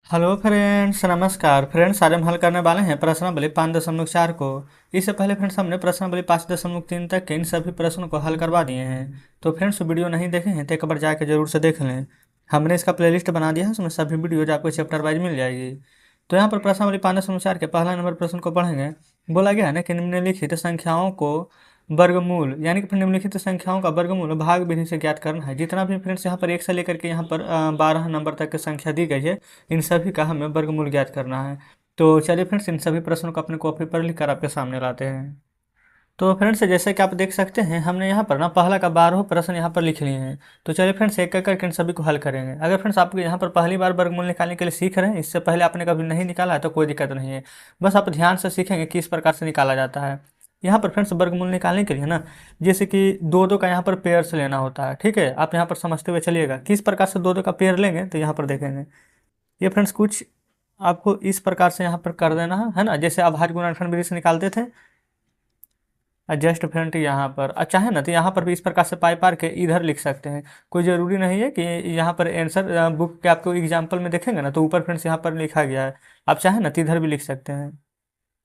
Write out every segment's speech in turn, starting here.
Hello friends, नमस्कार friends. आज हम हल करने वाले हैं प्रश्नावली 5.4 को। इससे पहले फ्रेंड्स हमने प्रश्नावली 5.3 तक के इन सभी प्रश्नों को हल करवा दिए हैं। तो फ्रेंड्स वीडियो नहीं देखे हैं तो एक बार जाकर जरूर से देख लें। हमने इसका प्लेलिस्ट बना दिया है, उसमें सभी वीडियोज आपको चैप्टर वाइज मिल जाएगी। तो यहाँ पर प्रश्नावली 5.4 के पहला नंबर प्रश्न को पढ़ेंगे। बोला गया है ना कि निम्नलिखित संख्याओं को वर्गमूल यानी कि निम्नलिखित संख्याओं का वर्गमूल भाग विधि से ज्ञात करना है। जितना भी फ्रेंड्स यहाँ पर 1 से लेकर के यहाँ पर 12 नंबर तक की संख्या दी गई है, इन सभी का हमें वर्गमूल ज्ञात करना है। तो चलिए फ्रेंड्स, इन सभी प्रश्नों को अपने कॉपी पर लिखकर आपके सामने लाते हैं। तो फ्रेंड्स, जैसे कि आप देख सकते हैं, हमने यहाँ पर ना पहला का 12 प्रश्न यहाँ पर लिख लिए हैं। तो चलिए फ्रेंड्स, एक एक करके इन सभी को हल करेंगे। अगर फ्रेंड्स आप यहाँ पर पहली बार वर्गमूल निकालने के लिए सीख रहे हैं, इससे पहले आपने कभी नहीं निकाला है, तो कोई दिक्कत नहीं है। बस आप ध्यान से सीखेंगे किस प्रकार से निकाला जाता है। यहाँ पर फ्रेंड्स वर्गमूल निकालने के लिए ना, जैसे कि दो दो का यहाँ पर पेयर से लेना होता है। ठीक है, आप यहाँ पर समझते हुए चलिएगा किस प्रकार से दो दो का पेयर लेंगे। तो यहाँ पर देखेंगे ये फ्रेंड्स कुछ आपको इस प्रकार से यहाँ पर कर देना है ना। जैसे अभाज्य गुणनखंड विधि से निकालते थे, जस्ट फ्रेंड यहाँ पर चाहे ना तो यहाँ पर भी इस प्रकार से पाई पार के इधर लिख सकते हैं। कोई ज़रूरी नहीं है कि यहाँ पर आंसर बुक के आपको एग्जाम्पल में देखेंगे ना तो ऊपर फ्रेंड्स यहाँ पर लिखा गया है। आप चाहे ना तो इधर भी लिख सकते हैं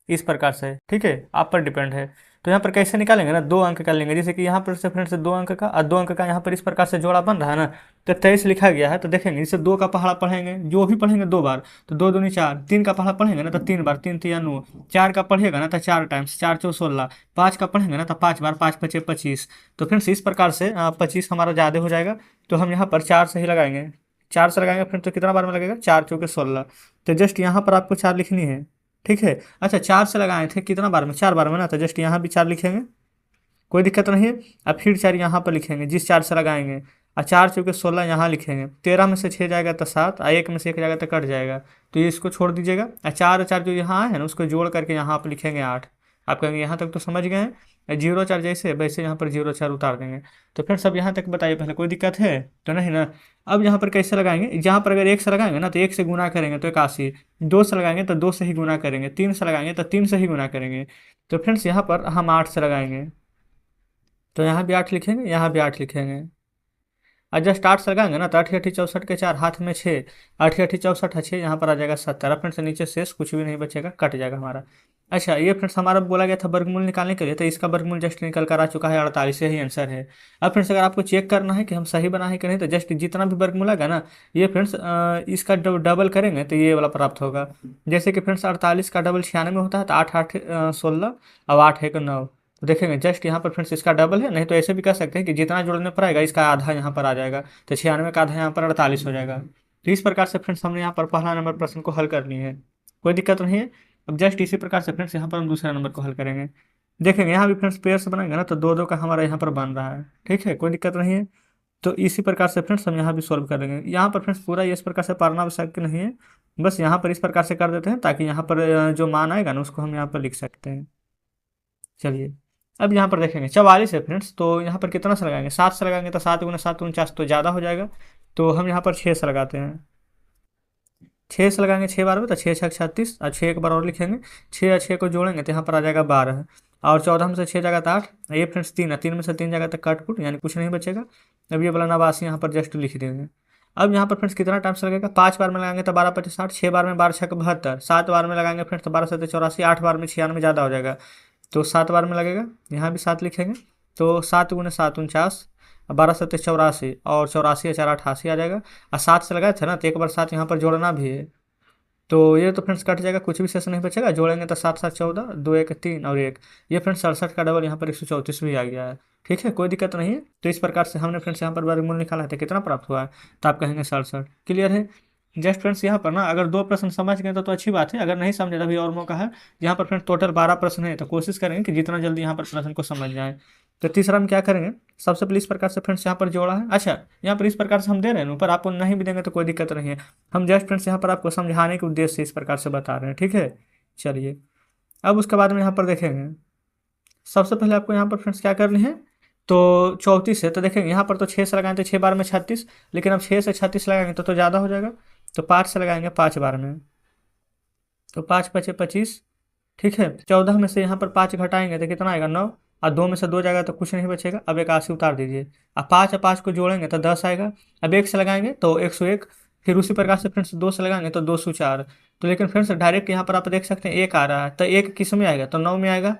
इस प्रकार से। ठीक है, आप पर डिपेंड है। तो यहाँ पर कैसे निकालेंगे ना, 2 अंक का लेंगे। जैसे कि यहाँ पर से फ्रेंड्स 2 अंक का और 2 अंक का यहाँ पर इस प्रकार से जोड़ा बन रहा है ना, तो 23 लिखा गया है। तो देखेंगे जैसे 2 का पहाड़ा पढ़ेंगे, जो भी पढ़ेंगे 2 बार तो 2 दूनी 4। 3 का पहाड़ा पढ़ेंगे ना तो 3 बार, 3 3 9। 4 का पढ़ेगा ना तो 4 टाइम्स, 4 4 16। 5 का पढ़ेंगे ना तो 5 बार, 5 5 25। तो फ्रेंड्स इस प्रकार से 25 हमारा ज़्यादा हो जाएगा। तो हम यहाँ पर 4 से ही लगाएंगे। 4 से लगाएंगे फ्रेंड तो कितना बार में लगेगा, 4 चौके 16। तो जस्ट यहाँ पर आपको 4 लिखनी है। ठीक है, अच्छा 4 से लगाए थे कितना बार में, 4 बार में ना। तो जस्ट यहाँ भी 4 लिखेंगे, कोई दिक्कत नहीं है। अब फिर 4 यहाँ पर लिखेंगे जिस 4 से लगाएंगे, और 4 चौके 16 यहाँ लिखेंगे। 13 में से 6 जाएगा तो 7, और 1 में से 1 जाएगा तो कट जाएगा। तो ये इसको छोड़ दीजिएगा, और 4 4 जो यहाँ है ना उसको जोड़ करके यहाँ पर लिखेंगे 8। आप कहेंगे यहाँ तक तो समझ गए हैं। 0 4 जैसे वैसे यहाँ पर 0 4 उतार देंगे। तो फिर सब यहाँ तक बताइए पहले, कोई दिक्कत है तो नहीं ना। अब यहाँ पर कैसे लगाएंगे, जहाँ पर अगर 1 से लगाएंगे ना तो 1 से गुना करेंगे तो 81। 2 से लगाएंगे तो 2 से ही गुना करेंगे। 3 से लगाएंगे तो 3 से ही गुना करेंगे। तो फ्रेंड्स यहाँ पर हम 8 से लगाएंगे, तो यहाँ भी 8 लिखेंगे, यहाँ भी 8 लिखेंगे। और जस्ट 8 से लगाएंगे ना तो 8 8 64 के 4 हाथ में 6। 8 8 64 है 6, यहाँ पर आ जाएगा 70। फ्रेंड्स नीचे शेष कुछ भी नहीं बचेगा, कट जाएगा हमारा। अच्छा, ये फ्रेंड्स हमारा बोला गया था वर्गमूल निकालने के लिए, तो इसका वर्गमूल जस्ट निकल कर आ चुका है 48। यही आंसर है। अब फ्रेंड्स अगर आपको चेक करना है कि हम सही बनाए कि नहीं, तो जस्ट जितना भी वर्गमूल आएगा ना, ये फ्रेंड्स इसका डबल करेंगे तो ये वाला प्राप्त होगा। जैसे कि फ्रेंड्स 48 का डबल 96 होता है, तो 8 8 16 और 8 1 9। तो देखेंगे जस्ट यहाँ पर फ्रेंड्स इसका डबल है। नहीं तो ऐसे भी कर सकते हैं कि जितना जोड़ने पर आएगा इसका आधा यहाँ पर आ जाएगा, तो 96 का आधा यहाँ पर 48 हो जाएगा। तो इस प्रकार से फ्रेंड्स हमने यहाँ पर पहला नंबर प्रश्न को हल कर लिए है, कोई दिक्कत नहीं है। अब जस्ट इसी प्रकार से फ्रेंड्स यहाँ पर हम दूसरा नंबर को हल करेंगे। देखेंगे यहाँ भी फ्रेंड्स पेयर से बनाएंगे ना तो 2 2 का हमारा यहाँ पर बन रहा है। ठीक है, कोई दिक्कत नहीं है। तो इसी प्रकार से फ्रेंड्स हम यहाँ भी सॉल्व करेंगे। यहाँ पर फ्रेंड्स पूरा इस प्रकार से पढ़ना आवश्यक नहीं है, बस यहाँ पर इस प्रकार से कर देते हैं ताकि यहाँ पर जो मान आएगा ना उसको हम यहाँ पर लिख सकते हैं। चलिए अब यहाँ पर देखेंगे 44 है फ्रेंड्स, तो यहाँ पर कितना से लगाएंगे, 7 से लगाएंगे तो 7 गुना 7 49, तो ज़्यादा हो जाएगा। तो हम यहाँ पर 6 से लगाते हैं। 6 से लगाएंगे 6 बार में तो 6 6 36, और 6 एक बार और लिखेंगे। 6 और 6 को जोड़ेंगे तो यहाँ पर आ जाएगा 12, और 14 में से 6 जाएगा तो 8। ये फ्रेंड्स 3 है, 3 में से 3 जाएगा तो कट पुट यानी कुछ नहीं बचेगा। अब ये वाला 89 यहाँ पर जस्ट लिख देंगे। अब यहाँ पर फ्रेंड्स कितना टाइम से लगेगा, 5 बार में लगाएंगे तो 12 50 60, 6 बार में 12 6 72, 7 बार में लगाएंगे फ्रेंड्स तो 12 7 84, 8 बार में 96 ज़्यादा हो जाएगा। तो 7 बार में लगेगा, यहाँ भी 7 लिखेंगे। तो 7 गुने 7 49, 12 7 84, और 84 या 4 88 आ जाएगा। और 7 से लगाए थे ना तो एक बार 7 यहाँ पर जोड़ना भी है। तो ये तो फ्रेंड्स कट जाएगा, कुछ भी शेष नहीं बचेगा। जोड़ेंगे तो 7 7 14, 2 1 3 और 1। ये फ्रेंड्स 67 का डबल यहाँ पर 134 भी आ गया है। ठीक है, कोई दिक्कत नहीं है। तो इस प्रकार से हमने फ्रेंड्स यहाँ पर वर्गमूल निकाला है, तो कितना प्राप्त हुआ है, तो आप कहेंगे 67। क्लियर है। जस्ट फ्रेंड्स यहाँ पर ना अगर 2 प्रश्न समझ गए तो अच्छी बात है, अगर नहीं समझे तो अभी और मौका है। यहाँ पर फ्रेंड्स टोटल 12 प्रश्न है, तो कोशिश करेंगे कि जितना जल्दी यहाँ पर प्रश्न को समझ जाए। तो तीसरा में क्या करेंगे, सबसे पहले इस प्रकार से फ्रेंड्स यहाँ पर जोड़ा है। अच्छा, यहाँ पर इस प्रकार से हम दे रहे हैं, ऊपर आपको नहीं भी देंगे तो कोई दिक्कत नहीं है। हम जस्ट फ्रेंड्स यहाँ पर आपको समझाने के उद्देश्य से इस प्रकार से बता रहे हैं। ठीक है, चलिए अब उसके बाद में यहाँ पर देखेंगे। सबसे पहले आपको यहाँ पर फ्रेंड्स क्या करनी है, तो 34 है। तो देखेंगे यहाँ पर तो 6 से लगाएंगे तो 6 बार में 36, लेकिन अब 6 से 36 लगाएंगे तो ज़्यादा हो जाएगा। तो 5 से लगाएंगे 5 बार में, तो 5 5 25। ठीक है, 14 में से यहाँ पर 5 घटाएंगे तो कितना आएगा 9, और 2 में से 2 जाएगा तो कुछ नहीं बचेगा। अब 81 उतार दीजिए। अब 5 और 5 को जोड़ेंगे तो 10 आएगा। अब 1 से लगाएंगे तो 101, फिर उसी प्रकार से फ्रेंड्स 2 से लगाएंगे तो 2×4। तो लेकिन फ्रेंड्स डायरेक्ट यहाँ पर आप देख सकते हैं 1 आ रहा है, तो 1 किस में आएगा, तो 9 में आएगा,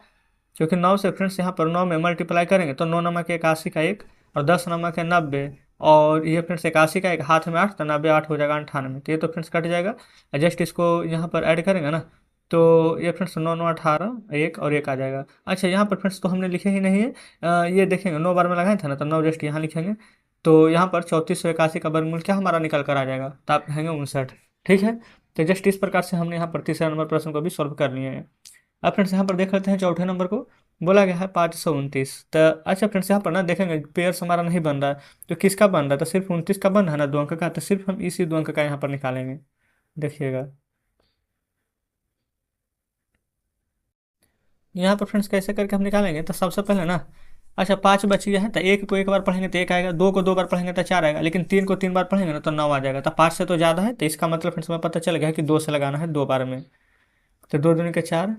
क्योंकि 9 से फ्रेंड्स यहाँ पर 9 में मल्टीप्लाई करेंगे तो 9 नमक 81 का 1 और 10 नमक है 90, और ये फ्रेंड्स 81 का 1 हाथ में 8 तो 90 8 हो जाएगा 98, तो ये तो फ्रेंड्स कट जाएगा। जस्ट इसको यहाँ पर ऐड करेंगे ना, तो ये फ्रेंड्स 9 9 18 1 और 1 आ जाएगा। अच्छा यहाँ पर फ्रेंड्स तो हमने लिखे ही नहीं है, ये देखेंगे 9 बार में लगाए थे ना, तो 9 जस्ट यहाँ लिखेंगे, तो यहाँ पर 3481 का वर्गमूल क्या हमारा निकल कर आ जाएगा, तो आप कहेंगे 59। ठीक है, तो जस्ट इस प्रकार से हमने यहाँ पर तीसरा नंबर प्रश्न को भी सॉल्व कर लिए हैं। अब फ्रेंड्स यहाँ पर देख लेते हैं चौथे नंबर को, बोला गया है 529। तो अच्छा फ्रेंड्स यहाँ पर ना देखेंगे पेयर्स हमारा नहीं बन रहा है, तो किसका बन रहा है, तो सिर्फ 29 का बन रहा है ना, 2 अंक का, तो सिर्फ हम इसी 2 अंक का यहाँ पर निकालेंगे। देखिएगा यहाँ पर फ्रेंड्स कैसे करके हम निकालेंगे, तो सबसे पहले ना, अच्छा 5 बची है, तो 1 को 1 बार पढ़ेंगे तो 1 आएगा, 2 को 2 बार पढ़ेंगे तो 4 आएगा, लेकिन 3 को 3 बार पढ़ेंगे ना तो 9 आ जाएगा, तो 5 से तो ज़्यादा है, तो इसका मतलब फ्रेंड्स हमें पता चल गया कि 2 से लगाना है 2 बार में, तो 2 दूनी के 4।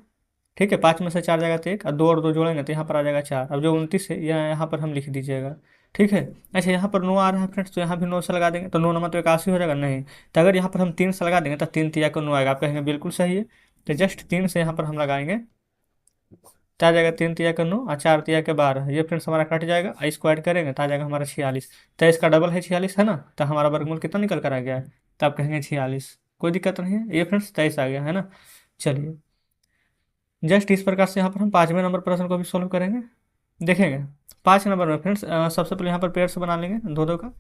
ठीक है, 5 में से 4 जाएगा तो 1, और 2 और 2 जोड़ेंगे तो यहाँ पर आ जाएगा 4। अब जो 29 है यहाँ पर हम लिख दीजिएगा। ठीक है, अच्छा यहाँ पर 9 आ रहा है फ्रेंड्स, तो यहाँ भी 9 से लगा देंगे, तो 9 नंबर तो 81 हो जाएगा, नहीं, तो अगर यहाँ पर हम 3 से लगा देंगे तो 3 तिया को 9 आएगा, आप कहेंगे बिल्कुल सही है, तो जस्ट 3 से यहाँ पर हम लगाएंगे तो आ जाएगा 3 तिया का 9 और 4 तिया के 12, ये फ्रेंड्स हमारा कट जाएगा, और इसको ऐड करेंगे तो आ जाएगा हमारा 46। तो इसका डबल है 46 है ना, तो हमारा वर्गमूल कितना निकल कर आ गया है, तो आप कहेंगे 46, कोई दिक्कत नहीं है, ये फ्रेंड्स 23 आ गया है ना। चलिए जस्ट इस प्रकार से यहाँ पर हम 5वें नंबर प्रश्न को भी सॉल्व करेंगे। देखेंगे 5 नंबर में फ्रेंड्स सबसे पहले यहाँ पर पेयर से बना लेंगे दो दो का।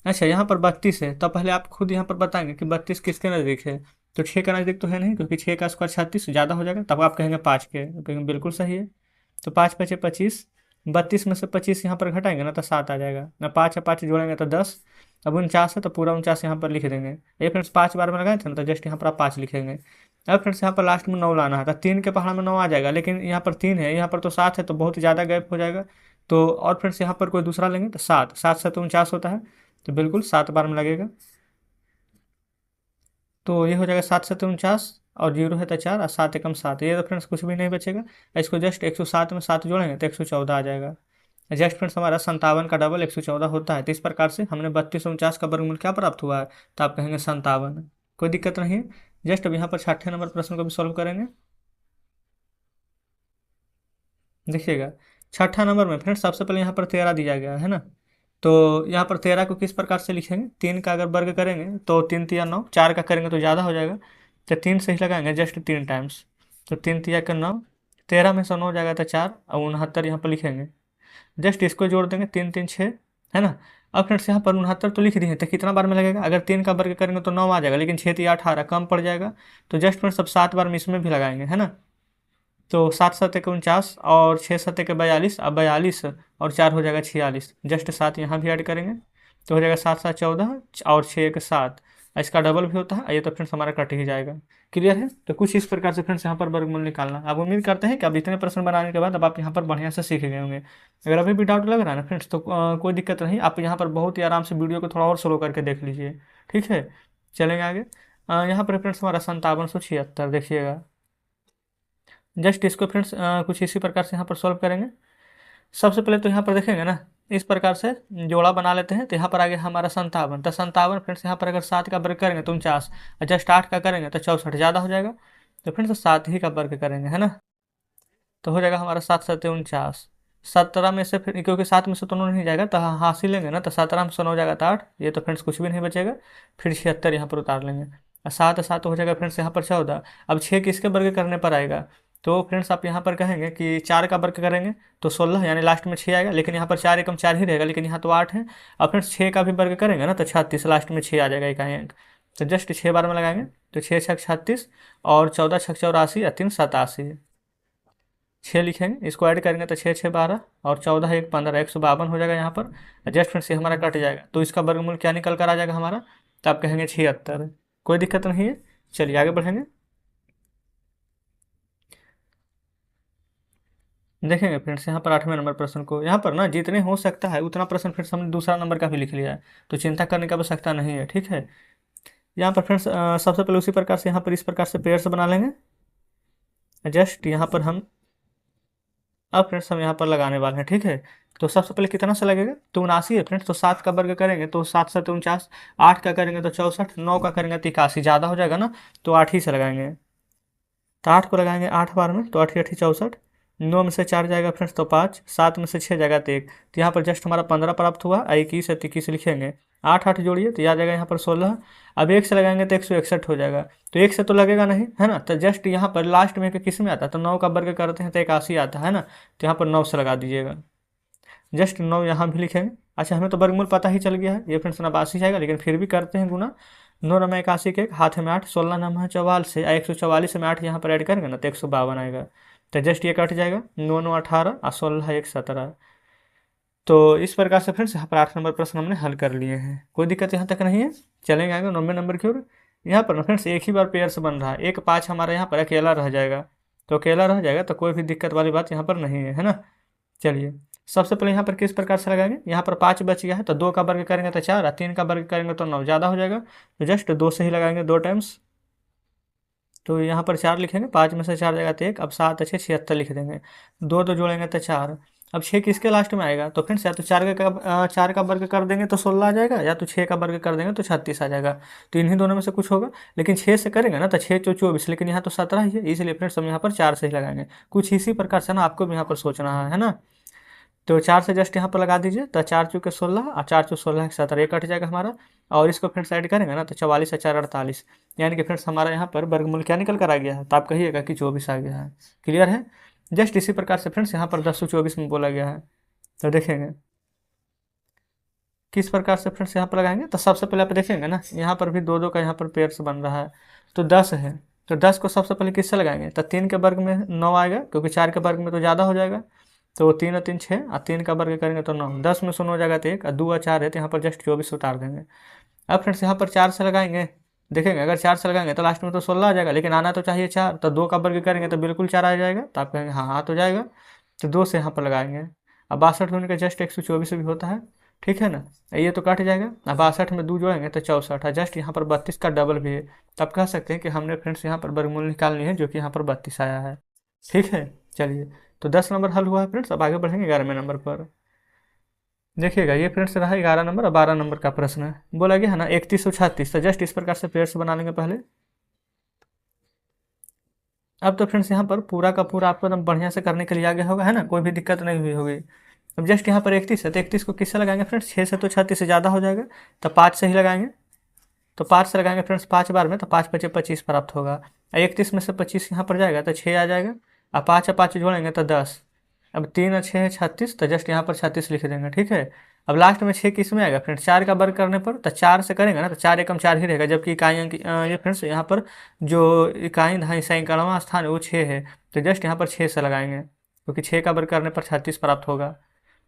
अच्छा यहाँ पर 32 है, तो पहले आप खुद यहाँ पर बताएंगे कि 32 किसके नज़दीक है, तो 6 का नज़दीक तो है नहीं, क्योंकि 6 का स्क्वायर 36 ज़्यादा हो जाएगा, तब आप कहेंगे 5 के, तो कहेंगे बिल्कुल सही है। तो 5 बचे 25, 32 में से 25 यहाँ पर घटाएंगे ना तो 7 आ जाएगा ना, 5 और 5 जोड़ेंगे तो 10, अब 49 है तो पूरा 49 यहाँ पर लिख देंगे। ये फ्रेंड्स 5 बार में लगाए थे ना, तो जस्ट यहाँ पर आप 5 लिखेंगे। अब फ्रेंड्स यहाँ पर लास्ट में 9 लाना है, तो 3 के पहाड़ में 9 आ जाएगा, लेकिन यहाँ पर 3 है, यहाँ पर तो 7 है, तो बहुत ज़्यादा गैप हो जाएगा। तो और फ्रेंड्स यहाँ पर कोई दूसरा लेंगे तो 7 7 से तो 49 होता है, तो बिल्कुल 7 बार में लगेगा, तो ये हो जाएगा 7 से तो 49, और 0 है तो 4 और 7 एकम 7, ये तो फ्रेंड्स कुछ भी नहीं बचेगा। इसको जस्ट 107 में 7 जोड़ेंगे तो 114 आ जाएगा। जस्ट फ्रेंड्स हमारा 57 का डबल 114 होता है, तो इस प्रकार से हमने 3249 का वर्गमूल क्या प्राप्त हुआ है, तो आप कहेंगे 57, कोई दिक्कत नहीं है। जस्ट अब यहाँ पर 6ठे नंबर प्रश्न को भी सॉल्व करेंगे। देखिएगा 6ठा नंबर में फ्रेंड्स सबसे पहले यहाँ पर 13 दिया गया है ना, तो यहाँ पर 13 को किस प्रकार से लिखेंगे, 3 का अगर वर्ग करेंगे तो 3 तिया 9, 4 का करेंगे तो ज़्यादा हो जाएगा, तो 3 से ही लगाएंगे जस्ट 3 टाइम्स, तो 3 तिया का 9, 13 में से 9 जाएगा तो 4 और 69 यहाँ पर लिखेंगे, जस्ट इसको जोड़ देंगे, 3 3 6 है ना। अब फ्रेंड्स यहाँ पर 69 तो लिख दिए हैं, तो कितना बार में लगेगा, अगर 3 का वर्ग करेंगे तो 9 आ जाएगा, लेकिन 6 3 18 कम पड़ जाएगा, तो जस्ट फ्रेंड्स अब 7 बार में इसमें भी लगाएंगे है ना। तो 7 7 के 49 और 6 7 के 42, अब 42 और 4 हो जाएगा 46, जस्ट 7 यहाँ भी ऐड करेंगे तो हो जाएगा 7 7 14 और 6 1 7, इसका डबल भी होता है, ये तो फ्रेंड्स हमारा कट ही जाएगा। क्लियर है, तो कुछ इस प्रकार से फ्रेंड्स यहाँ पर वर्गमूल निकालना। आप उम्मीद करते हैं कि अब इतने प्रश्न बनाने के बाद अब आप यहाँ पर बढ़िया से सीख गए होंगे। अगर अभी भी डाउट लग रहा है ना फ्रेंड्स, तो कोई दिक्कत नहीं, आप यहाँ पर बहुत ही आराम से वीडियो को थोड़ा और स्लो करके देख लीजिए। ठीक है, चलेंगे आगे। यहाँ पर फ्रेंड्स हमारा 5776 देखिएगा, जस्ट इसको फ्रेंड्स कुछ इसी प्रकार से यहाँ पर सॉल्व करेंगे। सबसे पहले तो यहाँ पर देखेंगे ना, इस प्रकार से जोड़ा बना लेते हैं, तो यहाँ पर आ गया हमारा 57, तो 57 फ्रेंड्स यहाँ पर अगर 7 का वर्ग करेंगे तो 49, और जस्ट 8 का करेंगे तो 64, ज़्यादा हो जाएगा, तो फ्रेंड्स 7 ही का वर्ग करेंगे है ना, तो हो जाएगा हमारा 7 7 49। 17 में से फिर क्योंकि 7 में से तो 9 नहीं जाएगा, तो हासिल लेंगे ना, तो 17 में से 9 जाएगा तो 8, ये तो फ्रेंड्स कुछ भी नहीं बचेगा, फिर 76 यहाँ पर उतार लेंगे, और 7 7 हो जाएगा फ्रेंड्स यहाँ पर 14। अब 6 किसके वर्ग करने पर आएगा, तो फ्रेंड्स आप यहाँ पर कहेंगे कि 4 का वर्ग करेंगे तो 16, यानी लास्ट में 6 आएगा, लेकिन यहाँ पर 4 एकम 4 ही रहेगा, लेकिन यहाँ तो 8 है। अब फ्रेंड्स 6 का भी वर्ग करेंगे ना तो 36, लास्ट में 6 आ जाएगा एक, तो जस्ट 6 बार में लगाएंगे तो 6 6 36 और 14 6 84 या 3 87, 6 लिखेंगे, इसको ऐड करेंगे तो 6 6 12 और 14 1 15, 152 हो जाएगा यहाँ पर। जस्ट फ्रेंड्स ये हमारा कट जाएगा, तो इसका वर्गमूल क्या निकल कर आ जाएगा हमारा, तो आप कहेंगे 76, कोई दिक्कत नहीं है। चलिए आगे बढ़ेंगे, देखेंगे फ्रेंड्स यहाँ पर 8वें नंबर प्रश्न को, यहाँ पर ना जितने हो सकता है उतना प्रश्न फ्रेंड्स हमने दूसरा नंबर का भी लिख लिया है, तो चिंता करने की आवश्यकता नहीं है। ठीक है, यहाँ पर फ्रेंड्स सबसे पहले उसी प्रकार से यहाँ पर इस प्रकार से पेयर्स बना लेंगे। जस्ट यहाँ पर हम अब फ्रेंड्स हम यहाँ पर लगाने वाले हैं, ठीक है। तो सबसे पहले कितना से लगेगा, तो 79 है फ्रेंड्स, तो 7 का वर्ग करेंगे तो 7 7 49, 8 का करेंगे तो 64, 9 का करेंगे तो 81, ज़्यादा हो जाएगा ना, तो 8 ही से लगाएंगे। तो 8 को लगाएंगे 8 बार में, तो 8 8 64, 9 में से 4 जाएगा फ्रेंड्स तो 5, 7 में से 6 जाएगा तो 1, तो यहाँ पर जस्ट हमारा 15 प्राप्त हुआ। 21 है तो 21 लिखेंगे, 8 8 जोड़िए तो याद जाएगा यहाँ पर 16। अब 1 से लगाएंगे तो 161 हो जाएगा, तो 1 से तो लगेगा नहीं है ना, तो जस्ट यहाँ पर लास्ट में किस में आता है, तो 9 का वर्ग करते हैं तो 81 आता है ना, तो यहाँ पर 9 से लगा दीजिएगा। जस्ट 9 यहाँ भी लिखेंगे। अच्छा, हमें तो वर्गमूल पता ही चल गया है, ये फ्रेंड्स 89 जाएगा, लेकिन फिर भी करते हैं गुना। 9 नमा 81 के 1, हाथ में 8, 16 नमा 44 से 144 में 8 यहाँ पर ऐड करेंगे ना तो 152 आएगा, तो जस्ट ये कट जाएगा। 9 9 18 और 16 1 17। तो इस प्रकार से फ्रेंड्स यहाँ पर 8 नंबर प्रश्न हमने हल कर लिए हैं, कोई दिक्कत यहाँ तक नहीं है। चलेंगे आगे 9वें नंबर की ओर। यहाँ पर ना फ्रेंड्स एक ही बार पेयर से बन रहा है, 1 5 हमारा यहाँ पर अकेला रह जाएगा, तो अकेला रह जाएगा तो कोई भी दिक्कत वाली बात यहाँ पर नहीं है ना। चलिए, सबसे पहले यहाँ पर किस प्रकार से लगाएंगे, यहाँ पर 5 बच गया है तो 2 का वर्ग करेंगे तो 4, 3 का वर्ग करेंगे तो 9, ज़्यादा हो जाएगा, तो जस्ट 2 से ही लगाएंगे 2 टाइम्स। तो यहाँ पर 4 लिखेंगे, 5 में से 4 जाएगा तो 1, अब 7 अच्छे 76 लिख देंगे, 2 2 जोड़ेंगे तो 4। अब 6 किसके लास्ट में आएगा, तो फ्रेंड्स या तो 4 का वर्ग कर देंगे तो 16 आ जाएगा, या तो 6 का वर्ग कर देंगे तो 36 आ जाएगा, तो इन्हीं दोनों में से कुछ होगा। लेकिन 6 से करेंगे ना तो 6 चौ 24, लेकिन यहाँ तो 17 ही है, इसलिए फ्रेंड्स हम यहाँ पर 4 से ही लगाएंगे। कुछ इसी प्रकार से ना आपको भी यहाँ पर सोचना है ना। तो 4 से जस्ट यहाँ पर लगा दीजिए, तो 4 चौके 16 और 4 चौ 16 17, ये कट जाएगा हमारा। और इसको फ्रेंड्स ऐड करेंगे ना तो 44 और 4 48, यानी कि फ्रेंड्स हमारा यहाँ पर वर्गमूल क्या निकल कर आ गया है, तो आप कहिएगा कि 24 आ गया है। क्लियर है। जस्ट इसी प्रकार से फ्रेंड्स यहाँ पर 1024 में बोला गया है, तो देखेंगे किस प्रकार से फ्रेंड्स यहाँ पर लगाएंगे। तो सबसे पहले आप देखेंगे ना, यहाँ पर भी 2 2 का यहाँ पर पेयर से बन रहा है, तो 10 है, तो 10 को सबसे पहले किससे लगाएंगे, तो 3 के वर्ग में 9 आएगा, क्योंकि 4 के वर्ग में तो ज़्यादा हो जाएगा, तो 3 और 3 6 और 3 का वर्ग करेंगे तो 9, 10 में से 9 जाएगा तो 1 और 2 और 4 है, तो यहाँ पर जस्ट 24 उतार देंगे। अब फ्रेंड्स यहाँ पर 4 से लगाएंगे, देखेंगे अगर 4 से लगाएंगे तो लास्ट में तो 16 आ जाएगा, लेकिन आना तो चाहिए 4, तो 2 का वर्ग करेंगे तो बिल्कुल 4 आ जाएगा, तो आप कहेंगे हाँ हाँ तो जाएगा, तो 2 से यहाँ पर लगाएंगे। अब 62 होने का जस्ट 124 भी होता है, ठीक है ना, ये तो कट जाएगा। अब 62 में 2 जोड़ेंगे तो 64 है, जस्ट यहाँ पर 32 का डबल भी है, तो आप कह सकते हैं कि हमने फ्रेंड्स यहाँ पर वर्गमूल निकालनी है, जो कि यहाँ पर 32 आया है। ठीक है, चलिए, तो 10 नंबर हल हुआ है फ्रेंड्स। अब आगे बढ़ेंगे 11वें नंबर पर। देखिएगा ये फ्रेंड्स रहा 11 नंबर और 12 नंबर का प्रश्न है, बोला गया है ना 31 और 36, तो जस्ट इस प्रकार से पेयर से बना लेंगे पहले। अब तो फ्रेंड्स यहाँ पर पूरा का पूरा आपको एकदम बढ़िया से करने के लिए आ गया होगा, है ना, कोई भी दिक्कत नहीं हुई होगी। अब जस्ट यहाँ पर 31 है, तो 31 को किससे लगाएंगे फ्रेंड्स, 6 से तो 36 से ज़्यादा हो जाएगा, तो 5 से ही लगाएंगे। तो 5 से लगाएंगे फ्रेंड्स 5 बार में, तो 5 5 25 प्राप्त होगा। 31 में से 25 यहाँ पर जाएगा तो 6 आ जाएगा, और 5 और 5 जोड़ेंगे तो 10। अब 3 और 6 है 36, तो जस्ट यहाँ पर 36 लिख देंगे, ठीक है। अब लास्ट में 6 किस में आएगा फ्रेंड्स, 4 का वर्ग करने पर, तो 4 से करेंगे ना तो 4 एकम 4 ही रहेगा, जबकि इकाइयाँ ये फ्रेंड्स यहाँ पर जो इकाई दहाई सैकड़वां स्थान है वो 6 है, तो जस्ट यहाँ पर 6 से लगाएंगे, क्योंकि 6 का वर्ग करने पर 36 प्राप्त होगा।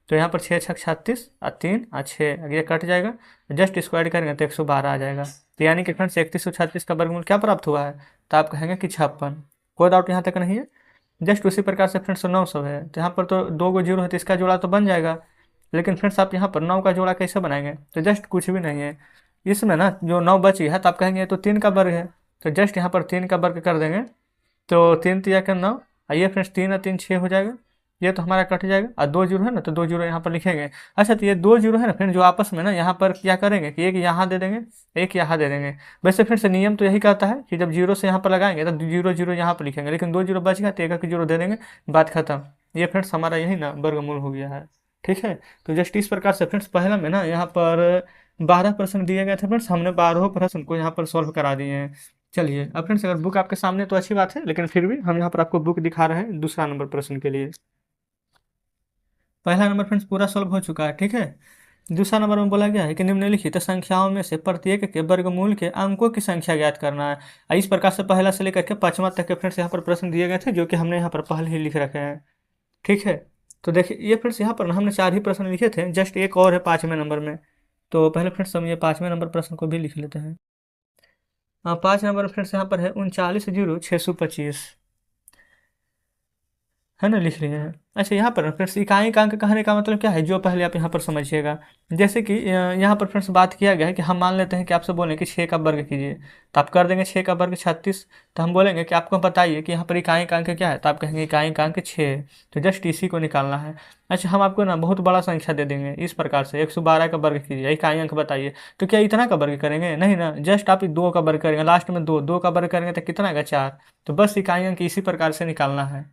तो यहाँ पर 6 छक 36 और 3 और 6 ये कट जाएगा, जस्ट इसको ऐड करेंगे तो 112 आ जाएगा। तो यानी कि फ्रेंड्स 31 और 36 का वर्गमूल क्या प्राप्त हुआ है, तो आप कहेंगे कि 56। कोई डाउट यहाँ तक नहीं है। जस्ट उसी प्रकार से फ्रेंड्स 900 है, तो यहाँ पर तो 2 गो जीरो है, तो इसका जोड़ा तो बन जाएगा, लेकिन फ्रेंड्स आप यहाँ पर 9 का जोड़ा कैसे बनाएंगे, तो जस्ट कुछ भी नहीं है इसमें ना, जो 9 बची है तो आप कहेंगे तो 3 का वर्ग है, तो जस्ट यहाँ पर 3 का वर्ग कर देंगे, तो 3 तिया के 9, आइए फ्रेंड्स 3 और 3 6 हो जाएगा, ये तो हमारा कट जाएगा। और 2 जीरो है ना, तो 2 जीरो यहाँ पर लिखेंगे। अच्छा, तो ये 2 जीरो है ना फ्रेंड, जो आपस में ना यहाँ पर क्या करेंगे कि एक यहाँ दे देंगे, एक यहाँ दे देंगे। वैसे फिर से नियम तो यही कहता है कि जब जीरो से यहाँ पर लगाएंगे तो 0 0 यहाँ पर लिखेंगे, लेकिन 2 जीरो बच गया तो एक जीरो दे देंगे, बात खत्म। ये फ्रेंड्स हमारा यही ना वर्गमूल हो गया है, ठीक है। तो जस्ट इस प्रकार से फ्रेंड्स पहला में ना यहाँ पर 12 प्रश्न दिए गए थे फ्रेंड्स, हमने 12 प्रश्न को यहाँ पर सॉल्व करा दिए हैं। चलिए, अब फ्रेंड्स अगर बुक आपके सामने तो अच्छी बात है, लेकिन फिर भी हम यहाँ पर आपको बुक दिखा रहे हैं दूसरा नंबर प्रश्न के लिए। पहला नंबर फ्रेंड्स पूरा सॉल्व हो चुका है, ठीक है। दूसरा नंबर में बोला गया है कि निम्नलिखित संख्याओं में से प्रत्येक के वर्गमूल के अंकों की संख्या ज्ञात करना है। इस प्रकार से पहला से लेकर के 5वां तक के फ्रेंड्स यहाँ पर प्रश्न दिए गए थे, जो कि हमने यहाँ पर पहले ही लिख रखे हैं, ठीक है। तो देखिए ये फ्रेंड्स यहाँ पर हमने 4 ही प्रश्न लिखे थे, जस्ट एक और है 5वें नंबर में। तो पहले फ्रेंड्स हम ये 5वें नंबर प्रश्न को भी लिख लेते हैं। 5 नंबर फ्रेंड्स यहाँ पर है 39 0 625। है ना, लिख लिए हैं। अच्छा, यहाँ पर फ्रेंड्स इकाई अंक कहने का मतलब क्या है, जो पहले आप यहाँ पर समझिएगा। जैसे कि यहाँ पर फ्रेंड्स बात किया गया है कि हम मान लेते हैं कि आपसे बोलें कि 6 का वर्ग कीजिए, तो आप कर देंगे 6 का वर्ग 36। तो हम बोलेंगे कि आपको बताइए कि यहाँ पर इकाई अंक क्या है, तो आप कहेंगे इकाई अंक 6 है। तो जस्ट इसी को निकालना है। अच्छा, हम आपको ना बहुत बड़ा संख्या दे देंगे इस प्रकार से, 112 का वर्ग कीजिए, इकाई अंक बताइए। तो क्या इतना का वर्ग करेंगे? नहीं ना, जस्ट आप 2 का वर्ग करेंगे, लास्ट में 2 का वर्ग करेंगे तो कितना आएगा? 4। तो बस इकाई अंक इसी प्रकार से निकालना है।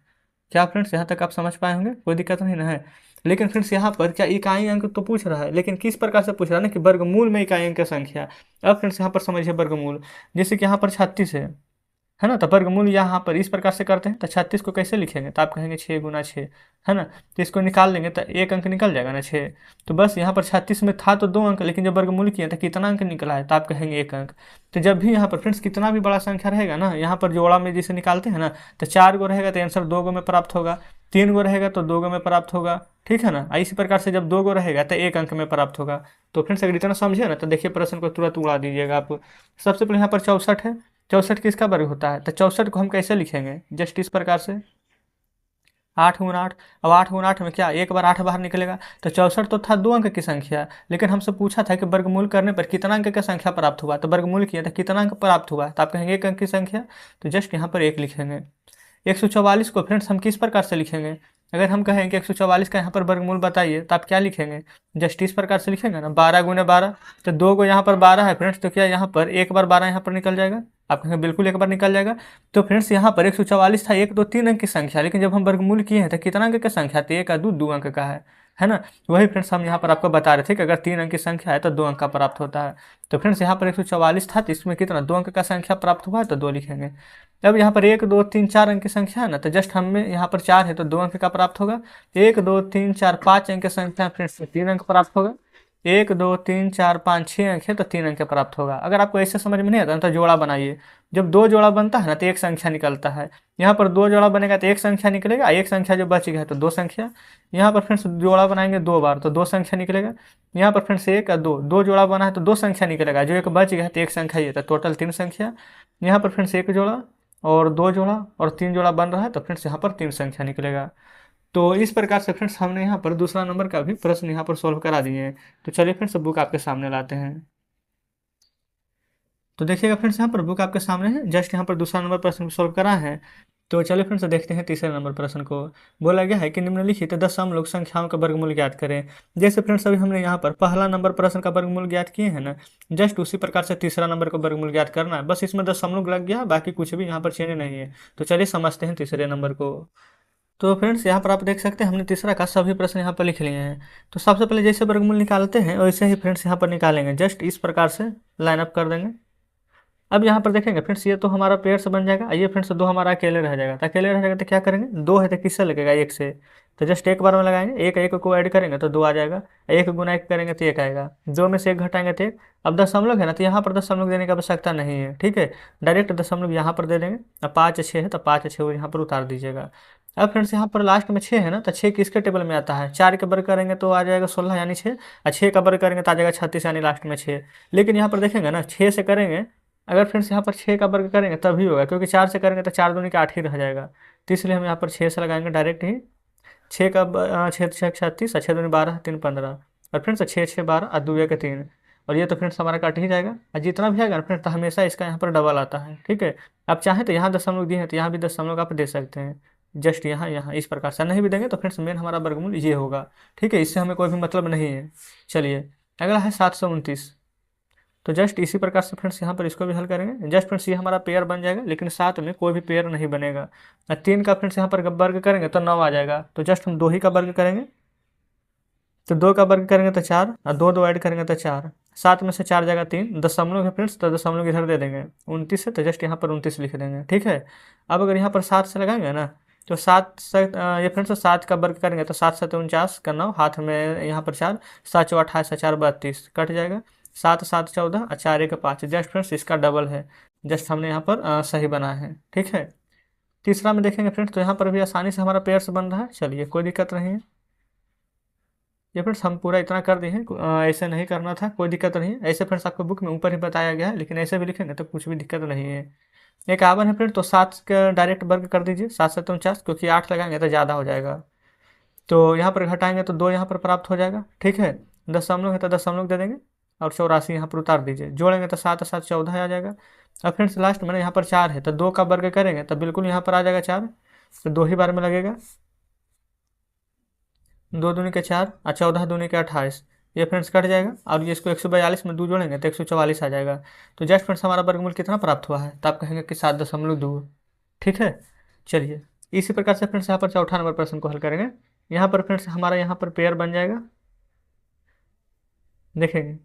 क्या फ्रेंड्स, यहाँ तक आप समझ पाए होंगे? कोई दिक्कत नहीं ना है। लेकिन फ्रेंड्स यहाँ पर क्या इकाई अंक तो पूछ रहा है, लेकिन किस प्रकार से पूछ रहा है ना, कि वर्गमूल में इकाई अंक की संख्या। अब फ्रेंड्स यहाँ पर समझिए वर्गमूल। जैसे कि यहाँ पर 36 है ना, तो वर्गमूल यहाँ पर इस प्रकार से करते हैं। तो 36 को कैसे लिखेंगे? तो आप कहेंगे 6 गुना 6, है ना। तो इसको निकाल लेंगे तो एक अंक निकल जाएगा ना, 6। तो बस यहाँ पर 36 में था तो 2 अंक, लेकिन जब वर्गमूल किया तो कितना अंक निकला है? तो आप कहेंगे 1 अंक। तो जब भी यहाँ पर फ्रेंड्स कितना भी बड़ा संख्या रहेगा ना, यहाँ पर जोड़ा में जिसे निकालते हैं ना, तो 4 गो रहेगा तो आंसर 2 गो में प्राप्त होगा, 3 गो रहेगा तो 2 गो में प्राप्त होगा, ठीक है ना। इसी प्रकार से जब 2 गो रहेगा तो 1 अंक में प्राप्त होगा। तो फ्रेंड्स अगर इतना समझे ना, तो देखिए प्रश्न को तुरंत उड़ा दीजिएगा आप। सबसे पहले यहाँ पर 64 है। 64 किसका वर्ग होता है? तो 64 को हम कैसे लिखेंगे? जस्ट इस प्रकार से, 8 गुना 8। अब 8 गुना 8 में क्या एक बार 8 बाहर निकलेगा? तो 64 तो था 2 अंक की संख्या, लेकिन हमसे पूछा था कि वर्गमूल करने पर कितना अंक की संख्या प्राप्त हुआ। तो वर्गमूल किया था, कितना अंक प्राप्त हुआ? तो आप कहेंगे 1 अंक की संख्या। तो जस्ट यहाँ पर 1 लिखेंगे। 144 को फ्रेंड्स हम किस प्रकार से लिखेंगे? अगर हम कहें कि 144 का यहाँ पर वर्गमूल बताइए, तो आप क्या लिखेंगे? जस्ट इस प्रकार से लिखेंगे ना, 12 गुने 12। तो 2 को यहाँ पर 12 है फ्रेंड्स, तो क्या यहाँ पर एक बार 12 यहाँ पर निकल जाएगा? आप कहेंगे बिल्कुल एक बार निकल जाएगा। तो फ्रेंड्स यहाँ पर 144 था 1 2 3 अंक की संख्या, लेकिन जब हम वर्गमूल किए हैं तो कितना अंक की संख्या थी? 1 का 2 अंक का है ना। वही फ्रेंड्स हम यहाँ पर आपको बता रहे थे कि अगर 3 अंक की संख्या है तो 2 अंक का प्राप्त होता है। तो फ्रेंड्स यहाँ पर 144 था, तो इसमें कितना 2 अंक का संख्या प्राप्त हुआ है, तो 2 लिखेंगे। अब यहाँ पर 1 2 3 4 अंक की संख्या है ना, तो जस्ट हमें यहाँ पर 4 है तो 2 अंक का प्राप्त होगा। 1 2 3 4 5 अंक की संख्या फ्रेंड्स, 3 अंक प्राप्त होगा। 1 2 3 4 5 6 अंक है तो 3 अंक प्राप्त होगा। अगर आपको ऐसे समझ में नहीं आता तो जोड़ा बनाइए। जब 2 जोड़ा बनता है ना, तो एक संख्या निकलता है। यहाँ पर 2 जोड़ा बनेगा तो एक संख्या निकलेगा, एक संख्या जो बच गया तो 2 संख्या। यहाँ पर फ्रेंड्स जोड़ा बनाएंगे 2 बार तो 2 संख्या निकलेगा। यहाँ पर फ्रेंड्स 1 और 2 जोड़ा बना है तो 2 संख्या निकलेगा, जो एक बच गया तो एक संख्या ही है, तो टोटल 3 संख्या। यहाँ पर फ्रेंड्स 1 जोड़ा और 2 जोड़ा और 3 जोड़ा बन रहा है, तो फ्रेंड्स यहाँ पर 3 संख्या निकलेगा। तो इस प्रकार से फ्रेंड्स हमने यहाँ पर दूसरा नंबर का भी प्रश्न यहाँ पर सॉल्व करा दिए हैं। तो चलिए फ्रेंड्स बुक आपके सामने लाते हैं। तो देखिएगा फ्रेंड्स, यहाँ पर बुक आपके सामने है, जस्ट यहाँ पर दूसरा नंबर प्रश्न सॉल्व करा है। तो चलिए फ्रेंड्स देखते हैं तीसरे नंबर प्रश्न को। बोला गया है कि निम्नलिखित दशमलव संख्याओं का वर्गमूल ज्ञात करें। जैसे फ्रेंड्स अभी हमने यहाँ पर पहला नंबर प्रश्न का वर्गमूल ज्ञात किए हैं ना, जस्ट उसी प्रकार से तीसरा नंबर का वर्गमूल ज्ञात करना है। बस इसमें दशमलव लग गया, बाकी कुछ भी यहाँ पर चेंज नहीं है। तो चलिए समझते हैं तीसरे नंबर को। तो फ्रेंड्स यहाँ पर आप देख सकते हैं हमने तीसरा का सभी प्रश्न यहाँ पर लिख लिए हैं। तो सबसे पहले जैसे वर्गमूल निकालते हैं वैसे ही फ्रेंड्स यहाँ पर निकालेंगे, जस्ट इस प्रकार से लाइन अप कर देंगे। अब यहाँ पर देखेंगे फ्रेंड्स, ये तो हमारा पेयर से बन जाएगा, ये फ्रेंड्स 2 हमारा अकेले रह जाएगा। तो अकेले रह जाएगा तो क्या करेंगे? 2 है तो किससे लगेगा? 1 से। तो जस्ट एक बार में लगाएंगे, 1 1 को ऐड करेंगे तो 2 आ जाएगा। 1 गुना 1 करेंगे तो 1 आएगा, 2 में से 1 घटाएंगे तो 1। अब दशमलव है ना, तो यहाँ पर दशमलव देने की आवश्यकता नहीं है, ठीक है। डायरेक्ट दशमलव यहाँ पर दे देंगे। अब 5 6 है तो 5 6 यहाँ पर उतार दीजिएगा। अब फ्रेंड्स यहाँ पर लास्ट में 6 है ना, तो 6 किसके टेबल में आता है? 4 के वर्ग करेंगे तो आ जाएगा 16 यानी 6, और 6 का वर्ग करेंगे तो आ जाएगा 36 यानी लास्ट में 6। लेकिन यहाँ पर देखेंगे ना 6 से करेंगे, अगर फ्रेंड्स यहाँ पर 6 का वर्ग करेंगे तभी होगा, क्योंकि 4 से करेंगे तो 4 दूनी का 8 ही रह जाएगा। तो इसलिए हम यहाँ पर 6 से लगाएंगे डायरेक्ट ही। 6 का 6 6 36 और 6 दूनी 12 3 15, और फ्रेंड्स 6 6 12 और 2 1 3। और ये तो फ्रेंड्स हमारा कट ही जाएगा, और जितना भी आएगा ना फ्रेंड्स, तो हमेशा इसका यहाँ पर डबल आता है, ठीक है। आप चाहें तो यहाँ दशमलव दिए हैं तो यहाँ भी दशमलव आप दे सकते हैं, जस्ट यहाँ यहाँ इस प्रकार से। नहीं भी देंगे तो फ्रेंड्स मेन हमारा वर्गमूल ये होगा, ठीक है। इससे हमें कोई भी मतलब नहीं है। चलिए अगला है 729। तो जस्ट इसी प्रकार से फ्रेंड्स यहाँ पर इसको भी हल करेंगे। जस्ट फ्रेंड्स ये हमारा पेयर बन जाएगा, लेकिन साथ में कोई भी पेयर नहीं बनेगा। 3 का फ्रेंड्स यहाँ पर वर्ग करेंगे तो 9 आ जाएगा। तो जस्ट हम 2 ही का वर्ग करेंगे, तो 2 का वर्ग करेंगे तो 4, और 2 2 ऐड करेंगे तो 4। 7 में से 4 जाएगा 3, दशमलव है फ्रेंड्स, तो दशमलव इधर दे देंगे। 29 है तो जस्ट यहाँ पर 29 लिख देंगे, ठीक है। अब अगर यहाँ पर 7 से लगाएंगे ना, तो 7 से ये फ्रेंड्स 7 का वर्ग करेंगे तो 7 7 49 का 9, हाथ में यहाँ पर 4, 7 4 28 4 32 कट जाएगा। 7 7 14 और 4 1 5, जस्ट फ्रेंड्स इसका डबल है। जस्ट हमने यहाँ पर सही बना है, ठीक है। तीसरा में देखेंगे फ्रेंड्स, तो यहाँ पर भी आसानी से हमारा पेयर्स बन रहा है। चलिए कोई दिक्कत नहीं है। ये फ्रेंड्स हम पूरा इतना कर दिए हैं, ऐसे नहीं करना था, कोई दिक्कत नहीं है। ऐसे फ्रेंड्स आपको बुक में ऊपर ही बताया गया है, लेकिन ऐसे भी लिखेंगे तो कुछ भी दिक्कत नहीं है। 51 है फ्रेंड, तो 7 का डायरेक्ट वर्ग कर दीजिए, 7×7 = 49, क्योंकि 8 लगाएंगे तो ज़्यादा हो जाएगा। तो यहाँ पर घटाएंगे तो 2 यहाँ पर प्राप्त हो जाएगा। ठीक है, दशमलव है तो दशमलव दे देंगे और 84 यहाँ पर उतार दीजिए। जोड़ेंगे तो 7 और 7 14 आ जाएगा। अब फ्रेंड्स लास्ट में यहाँ पर 4 है, तो 2 का वर्ग करेंगे तो बिल्कुल यहाँ पर आ जाएगा 4, तो 2 ही बार में लगेगा। 2 दूनी के 4 और 14 दूनी के 28, ये फ्रेंड्स कट जाएगा और ये इसको 142 में 2 जोड़ेंगे तो 144 आ जाएगा। तो जस्ट फ्रेंड्स हमारा वर्गमूल कितना प्राप्त हुआ है, तो आप कहेंगे कि 7.2। ठीक है, चलिए इसी प्रकार से फ्रेंड्स यहाँ पर चौथा नंबर प्रश्न को हल करेंगे। यहाँ पर फ्रेंड्स हमारा यहाँ पर पेयर बन जाएगा, देखेंगे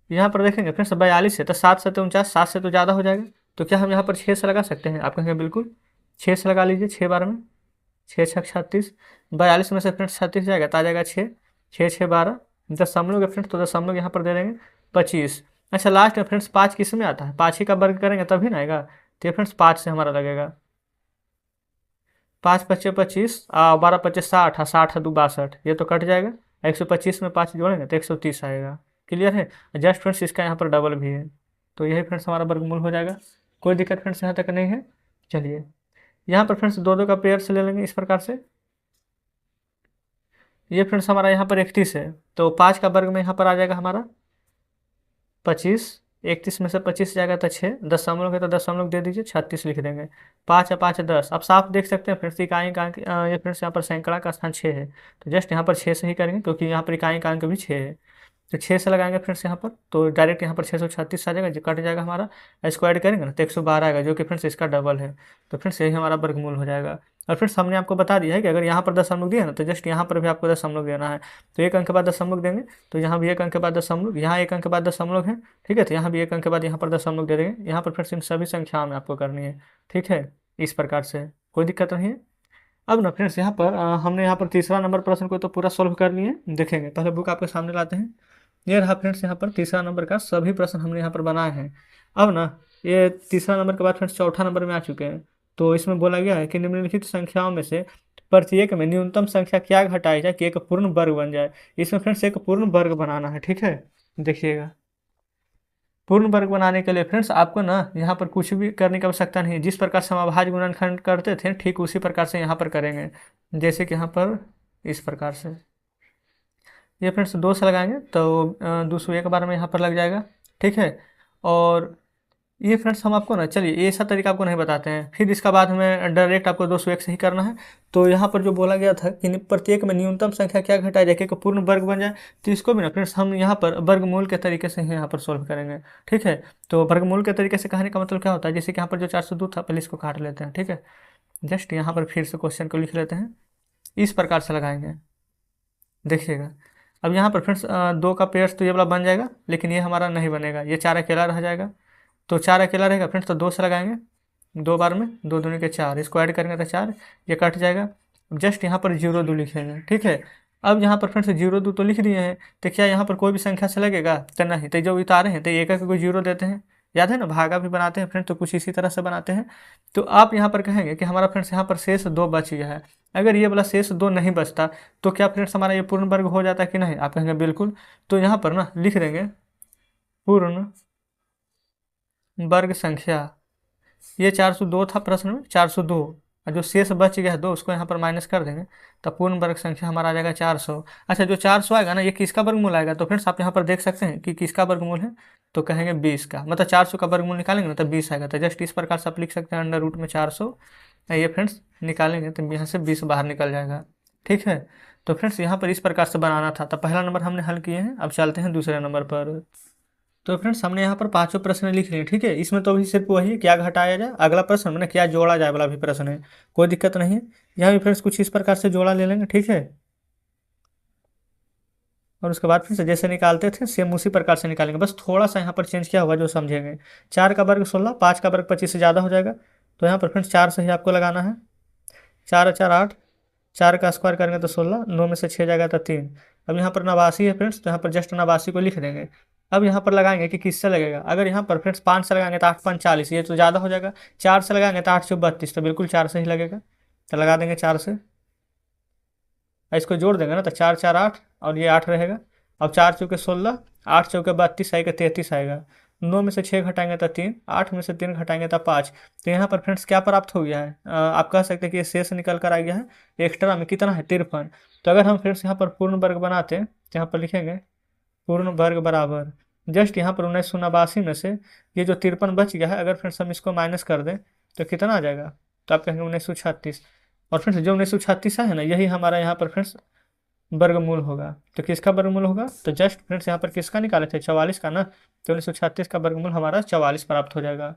यहाँ पर देखेंगे फ्रेंड्स 42 है, तो 7×7 = 49, 7 से तो ज़्यादा हो जाएगा। तो क्या हम यहाँ पर 6 से लगा सकते हैं, आप कहेंगे बिल्कुल 6 से लगा लीजिए, 6 बार में 6×6 = 36, 42 में से फ्रेंड्स 36 जाएगा तो आ जाएगा 6, 6×6 = 12, दशमलव के फ्रेंड्स तो दशमलव यहाँ पर दे देंगे 25। अच्छा लास्ट में फ्रेंड्स 5 किस में आता है, 5 ही का वर्ग करेंगे तभी ना आएगा, तो ये फ्रेंड्स 5 से हमारा लगेगा। 5×5 = 25, 12×5 = 60, 60×2 = 62, ये तो कट जाएगा। 125 में 5 जोड़ेंगे तो 130 आएगा। क्लियर है, जस्ट फ्रेंड्स इसका यहाँ पर डबल भी है, तो यही फ्रेंड्स हमारा वर्गमूल हो जाएगा। कोई दिक्कत फ्रेंड्स यहाँ तक नहीं है। चलिए यहाँ पर फ्रेंड्स 2 2 का पेयर से ले लेंगे इस प्रकार से। ये फ्रेंड्स हमारा यहाँ पर 31 है, तो 5 का वर्ग में यहाँ पर आ जाएगा हमारा 25, 31 में से 25 जाएगा तो 6, दशमलव है तो दशमलव दे दीजिए, 36 लिख देंगे। 5 और 5 = 10, आप साफ देख सकते हैं फ्रेंड्स इकाई अंक, ये फ्रेंड्स यहाँ पर सैकड़ा का स्थान 6 है, तो जस्ट यहाँ पर 6 से ही करेंगे क्योंकि यहाँ पर इकाई अंक भी 6 है। तो 6 से लगाएंगे फ्रेंड्स यहाँ पर, तो डायरेक्ट यहाँ पर 636 आ जाएगा, जो कट जाएगा हमारा। स्क्वायर करेंगे ना तो 112 आएगा, जो कि फ्रेंड्स इसका डबल है। तो फ्रेंड्स यही हमारा वर्गमूल हो जाएगा। और फ्रेंड्स हमने आपको बता दिया है कि अगर यहाँ पर दशमलव दिया ना तो जस्ट यहाँ पर भी आपको दशमलव देना है। तो 1 अंक के बाद दशमलव देंगे, तो यहाँ भी 1 अंक के बाद दशमलव, यहाँ 1 अंक के बाद दशमलव है। ठीक है, तो यहाँ भी 1 अंक के बाद यहाँ पर दशमलव दे देंगे। यहाँ पर फ्रेंड्स इन सभी संख्याओं में आपको करनी है। ठीक है, इस प्रकार से कोई दिक्कत नहीं है। अब ना फ्रेंड्स यहाँ पर हमने यहाँ पर तीसरा नंबर प्रश्न को तो पूरा सोल्व कर लिए, देखेंगे पहले बुक आपके सामने लाते हैं। ये रहा फ्रेंड्स यहाँ पर तीसरा नंबर का सभी प्रश्न हमने यहाँ पर बनाए हैं। अब ना ये तीसरा नंबर के बाद फ्रेंड्स चौथा नंबर में आ चुके हैं। तो इसमें बोला गया है कि निम्नलिखित संख्याओं में से प्रत्येक में न्यूनतम संख्या क्या घटाई जाए कि एक पूर्ण वर्ग बन जाए। इसमें फ्रेंड्स एक पूर्ण वर्ग बनाना है। ठीक है, देखिएगा पूर्ण वर्ग बनाने के लिए फ्रेंड्स आपको ना यहाँ पर कुछ भी करने की आवश्यकता नहीं है। जिस प्रकार से हम अभाज्य गुणनखंड करते थे ठीक उसी प्रकार से यहाँ पर करेंगे। जैसे कि यहाँ पर इस प्रकार से ये फ्रेंड्स 2 से लगाएंगे तो 201 बार में यहाँ पर लग जाएगा। ठीक है, और ये फ्रेंड्स हम आपको ना, चलिए ये ऐसा तरीका आपको नहीं बताते हैं, फिर इसका बाद हमें डायरेक्ट आपको 201 से ही करना है। तो यहाँ पर जो बोला गया था कि प्रत्येक में न्यूनतम संख्या क्या घटाई जाए कि एक पूर्ण वर्ग बन जाए, तो इसको भी ना फ्रेंड्स हम यहाँ पर वर्गमूल के तरीके से ही यहाँ पर सोल्व करेंगे। ठीक है, तो वर्गमूल के तरीके से कहने का मतलब क्या होता है, जैसे कि यहाँ पर जो 402 था पहले इसको काट लेते हैं। ठीक है, जस्ट यहाँ पर फिर से क्वेश्चन को लिख लेते हैं, इस प्रकार से लगाएंगे, देखिएगा। अब यहाँ पर फ्रेंड्स 2 का पेयर्स तो ये वाला बन जाएगा, लेकिन ये हमारा नहीं बनेगा, ये 4 अकेला रह जाएगा। तो 4 अकेला रहेगा फ्रेंड्स, तो 2 से लगाएंगे 2 बार में, 2 दूनी के 4, इसको ऐड करेंगे तो 4, ये कट जाएगा। जस्ट यहाँ पर 0 2 लिखेंगे। ठीक है, अब यहाँ पर फ्रेंड्स 0 2 तो लिख दिए हैं, तो क्या यहाँ पर कोई भी संख्या से लगेगा, तो नहीं, तो जो उतारे हैं तो एक एक को 0 देते हैं। याद है ना, भागा भी बनाते हैं फ्रेंड्स, तो कुछ इसी तरह से बनाते हैं। तो आप यहाँ पर कहेंगे कि हमारा फ्रेंड्स यहाँ पर शेष 2 बच गया है। अगर ये वाला शेष 2 नहीं बचता तो क्या फ्रेंड्स हमारा ये पूर्ण वर्ग हो जाता है कि नहीं, आप कहेंगे बिल्कुल। तो यहाँ पर ना लिख देंगे पूर्ण वर्ग संख्या, ये 402 था प्रश्न में, 402, और जो शेष बच गया है 2 उसको यहाँ पर माइनस कर देंगे, तो पूर्ण वर्ग संख्या हमारा आ जाएगा 400। अच्छा, जो 400 आएगा ना, ये किसका वर्गमूल आएगा, तो फ्रेंड्स आप यहाँ पर देख सकते हैं कि किसका वर्गमूल है, तो कहेंगे 20 का, मतलब 400 का वर्गमूल निकालेंगे ना तो 20 आएगा। तो जस्ट इस प्रकार से आप लिख सकते हैं अंडर रूट में 400, ये फ्रेंड्स निकालेंगे तो यहाँ से 20 बाहर निकल जाएगा। ठीक है, तो फ्रेंड्स यहाँ पर इस प्रकार से बनाना था। तो पहला नंबर हमने हल किए हैं, अब चलते हैं दूसरे नंबर पर। तो फ्रेंड्स हमने यहाँ पर 5 प्रश्न लिख लिए। ठीक है, इसमें तो भी सिर्फ वही क्या घटाया जाए, अगला प्रश्न मैंने क्या जोड़ा जाए वाला भी प्रश्न है, कोई दिक्कत नहीं है। यहाँ भी फ्रेंड्स कुछ इस प्रकार से जोड़ा ले लेंगे। ठीक है, और उसके बाद फिर से जैसे निकालते थे सेम उसी प्रकार से निकालेंगे, बस थोड़ा सा यहाँ पर चेंज किया हुआ जो समझेंगे। 4 का वर्ग 16, 5 का वर्ग 25 से ज़्यादा हो जाएगा, तो यहाँ पर फ्रेंड्स 4 से ही आपको लगाना है। 4 और 4 8, 4 का स्क्वायर करेंगे तो 16, 9 में से 6 जाएगा तो 3। अब यहाँ पर 89 है फ्रेंड्स, तो यहाँ पर जस्ट 89 को लिख देंगे। अब यहाँ पर लगाएंगे कि किससे लगेगा, अगर यहाँ पर फ्रेंड्स 5 से लगाएंगे तो 8 5 40, ये तो ज़्यादा हो जाएगा। 4 से लगाएंगे तो 8 4 32, तो बिल्कुल 4 से ही लगेगा, तो लगा देंगे 4 से। इसको जोड़ देंगे ना तो 4 4 8 और ये 8 रहेगा। अब 4 चौके 16, 8 चौके 32 आएगा, 33 आएगा। 9 में से 6 घटाएंगे तो 3, 8 में से 3 घटाएंगे तो 5। तो यहाँ पर फ्रेंड्स क्या प्राप्त हो गया है, आप कह सकते हैं कि ये शेष निकल कर आ गया है एक्स्ट्रा में कितना है 53। तो अगर हम फ्रेंड्स यहाँ पर पूर्ण वर्ग बनाते हैं तो यहाँ पर लिखेंगे पूर्ण वर्ग बराबर जस्ट यहाँ पर 1989 में से ये जो 53 बच गया है, अगर फ्रेंड्स हम इसको माइनस कर दें तो कितना आ जाएगा, तो आप कहेंगे 1936। और फ्रेंड्स जो 1936 है ना, यही हमारा यहाँ पर फ्रेंड्स वर्गमूल होगा। तो किसका वर्गमूल होगा, तो जस्ट फ्रेंड्स यहाँ पर किसका निकाले थे, 44 का ना। तो 1936 का वर्गमूल हमारा 44 प्राप्त हो जाएगा।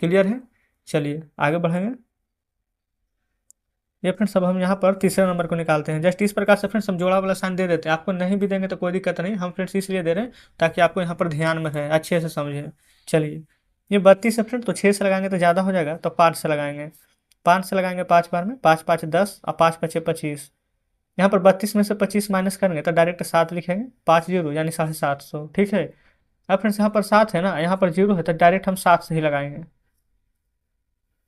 क्लियर है। चलिए आगे बढ़ेंगे। ये फ्रेंड्स अब हम यहाँ पर तीसरे नंबर को निकालते हैं। जस्ट इस प्रकार से फ्रेंड्स हम जोड़ा वाला साइन दे देते हैं, आपको नहीं भी देंगे तो कोई दिक्कत नहीं, हम फ्रेंड्स इसलिए दे रहे हैं ताकि आपको यहाँ पर ध्यान में रहे, अच्छे से समझें। चलिए ये 32 है फ्रेंड्स, तो 6 से लगाएंगे तो ज़्यादा हो जाएगा, तो 5 से लगाएंगे। 5 से लगाएंगे 5 बार में, 5 5 10 और 5 5 25। यहाँ पर 32 में से 25 माइनस करेंगे तो डायरेक्ट 7 लिखेंगे, 5 जीरो यानी 750। ठीक है। अब फ्रेंड्स यहाँ पर 7 है ना, यहाँ पर जीरो है तो डायरेक्ट हम 7 से ही लगाएंगे।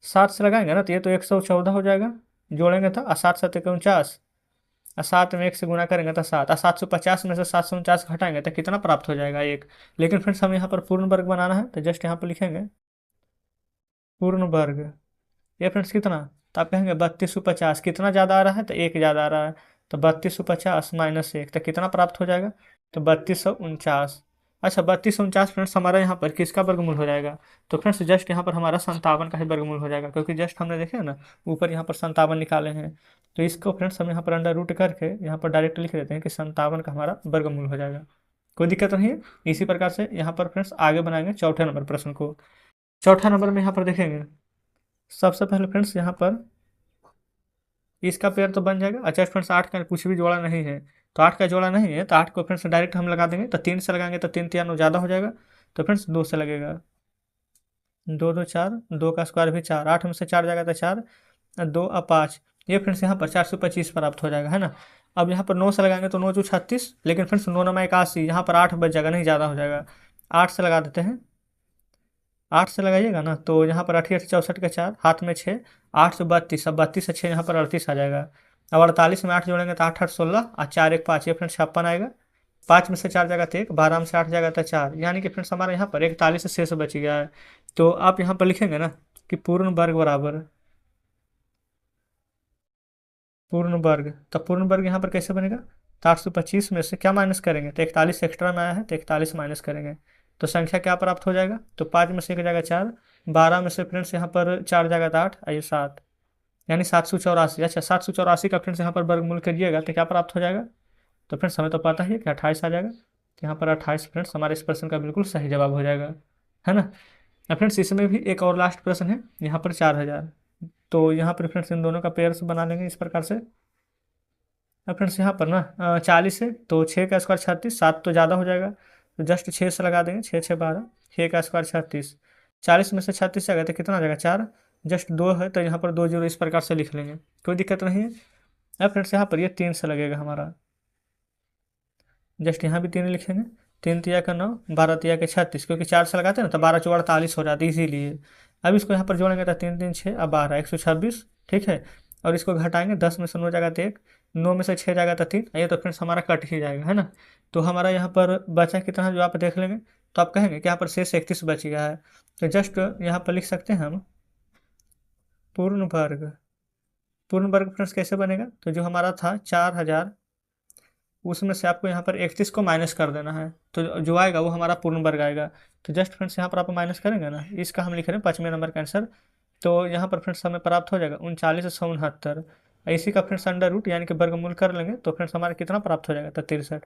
7 से लगाएंगे ना तो ये तो 114 हो जाएगा, जोड़ेंगे तो 7 7 49, और 7 में 1 से गुना करेंगे तो 7, और 750 में से 749 घटाएंगे तो कितना प्राप्त हो जाएगा 1। लेकिन फ्रेंड्स हम यहाँ पर पूर्ण वर्ग बनाना है तो जस्ट यहाँ पर लिखेंगे पूर्ण वर्ग। ये फ्रेंड्स कितना, तो आप कहेंगे 3250, कितना ज़्यादा आ रहा है तो 1 ज़्यादा आ रहा है, तो 3250 माइनस 1 तो कितना प्राप्त हो जाएगा, तो 3249। अच्छा 3249 फ्रेंड्स हमारा यहाँ पर किसका वर्गमूल हो जाएगा, तो फ्रेंड्स जस्ट यहाँ पर हमारा 57 का ही वर्गमूल हो जाएगा, क्योंकि जस्ट हमने देखे ना ऊपर यहाँ पर 57 निकाले हैं। तो इसको फ्रेंड्स हम यहाँ पर अंडर रूट करके यहाँ पर डायरेक्ट लिख देते हैं कि 57 का हमारा वर्गमूल हो जाएगा। कोई दिक्कत नहीं है। इसी प्रकार से यहाँ पर फ्रेंड्स आगे बनाएंगे चौथे नंबर प्रश्न को। चौथा नंबर में यहाँ पर देखेंगे सबसे पहले फ्रेंड्स यहाँ पर इसका पेयर तो बन जाएगा। अच्छा फ्रेंड्स 8 का कुछ भी जोड़ा नहीं है, तो 8 का जोड़ा नहीं है तो 8 को फ्रेंड्स डायरेक्ट हम लगा देंगे, तो 3 से लगाएंगे तो 3 3 9 ज़्यादा हो जाएगा, तो फ्रेंड्स 2 से लगेगा। 2 2 4, 2 का स्क्वायर भी 4, 8 में से 4 जाएगा तो 4, 2 और 5, ये फ्रेंड्स यहाँ पर 425 प्राप्त हो जाएगा, है ना। अब यहाँ पर 9 से लगाएंगे तो 9 2 36, लेकिन फ्रेंड्स 9 9 81, यहाँ पर 8 बच जाएगा, नहीं ज़्यादा हो जाएगा। 8 से लगा देते हैं, 8 से लगाइएगा ना तो यहाँ पर 8 64 का 4, हाथ में 6, 8 से 32, अब 32 से 6 यहाँ पर 38 आ जाएगा। अब 48 में 8 जोड़ेंगे तो 8 8 16 और 4 1 5, ये फ्रेंड्स 56 आएगा। 5 में से 4 जाएगा तो 1, 12 में से 8 जाएगा तो 4, यानी कि फ्रेंड्स हमारे यहाँ पर 41 से शेष बच गया है। तो आप यहाँ पर लिखेंगे ना कि पूर्ण वर्ग बराबर पूर्ण वर्ग, तो पूर्ण वर्ग यहाँ पर कैसे बनेगा, तो 825 में से क्या माइनस करेंगे, तो 41 एक्स्ट्रा में आया है तो 41 माइनस करेंगे, तो संख्या क्या प्राप्त हो जाएगा, तो 5 में से 1 जाएगा 4, 12 में से फ्रेंड्स यहाँ पर 4 जाएगा तो 8, आइए 7, यानी 784। अच्छा 784 का फ्रेंड्स यहाँ पर वर्गमूल करिएगा तो क्या प्राप्त हो जाएगा, तो फ्रेंड्स हमें तो पता ही है कि 28 आ जाएगा, तो यहाँ पर 28 फ्रेंड्स हमारे इस प्रश्न का बिल्कुल सही जवाब हो जाएगा, है ना। अब फ्रेंड्स इसमें भी एक और लास्ट प्रश्न है, यहाँ पर 4000, तो यहाँ पर फ्रेंड्स इन दोनों का पेयर्स बना लेंगे इस प्रकार से। अब फ्रेंड्स यहाँ पर ना 40 है तो 6 का स्क्वायर 36, 7 तो ज़्यादा हो जाएगा, तो जस्ट 6 से लगा देंगे, 6 6 12, 6 का स्क्वायर 36, 40 में से 36 जाएगा तो कितना आ जाएगा 4, जस्ट 2 है तो यहाँ पर 2 जीरो इस प्रकार से लिख लेंगे, कोई दिक्कत नहीं है। अब फ्रेंड्स यहाँ पर ये 3 से लगेगा हमारा, जस्ट यहाँ भी 3 लिखेंगे, 3 तिया का 9, 12 तिया के 36, क्योंकि 4 से लगाते हैं ना तो 12 4 48 हो जाती है इसीलिए। अब इसको यहाँ पर जोड़ेंगे तो 3 3 6 और 12 126, ठीक है। और इसको घटाएंगे, 10 में से 9 जाएगा तो 1, 9 में से 6 जाएगा तो 3, ये तो फ्रेंड्स हमारा कट ही जाएगा, है ना। तो हमारा यहाँ पर बचा कितना जो आप देख लेंगे, तो आप कहेंगे कि यहाँ पर शेष 31 बच गया है, तो जस्ट यहाँ पर लिख सकते हैं हम पूर्ण वर्ग। पूर्ण वर्ग फ्रेंड्स कैसे बनेगा, तो जो हमारा था 4000, उसमें से आपको यहाँ पर 31 को माइनस कर देना है, तो जो आएगा वो हमारा पूर्ण वर्ग आएगा। तो जस्ट फ्रेंड्स यहाँ पर आप माइनस करेंगे ना, इसका हम लिख रहे हैं 5वें नंबर का आंसर, तो यहाँ पर फ्रेंड्स हमें प्राप्त हो जाएगा 3969। इसी का फ्रेंड्स अंडर रूट यानी कि वर्गमूल कर लेंगे तो फ्रेंड्स हमारा कितना प्राप्त हो जाएगा, तो 63।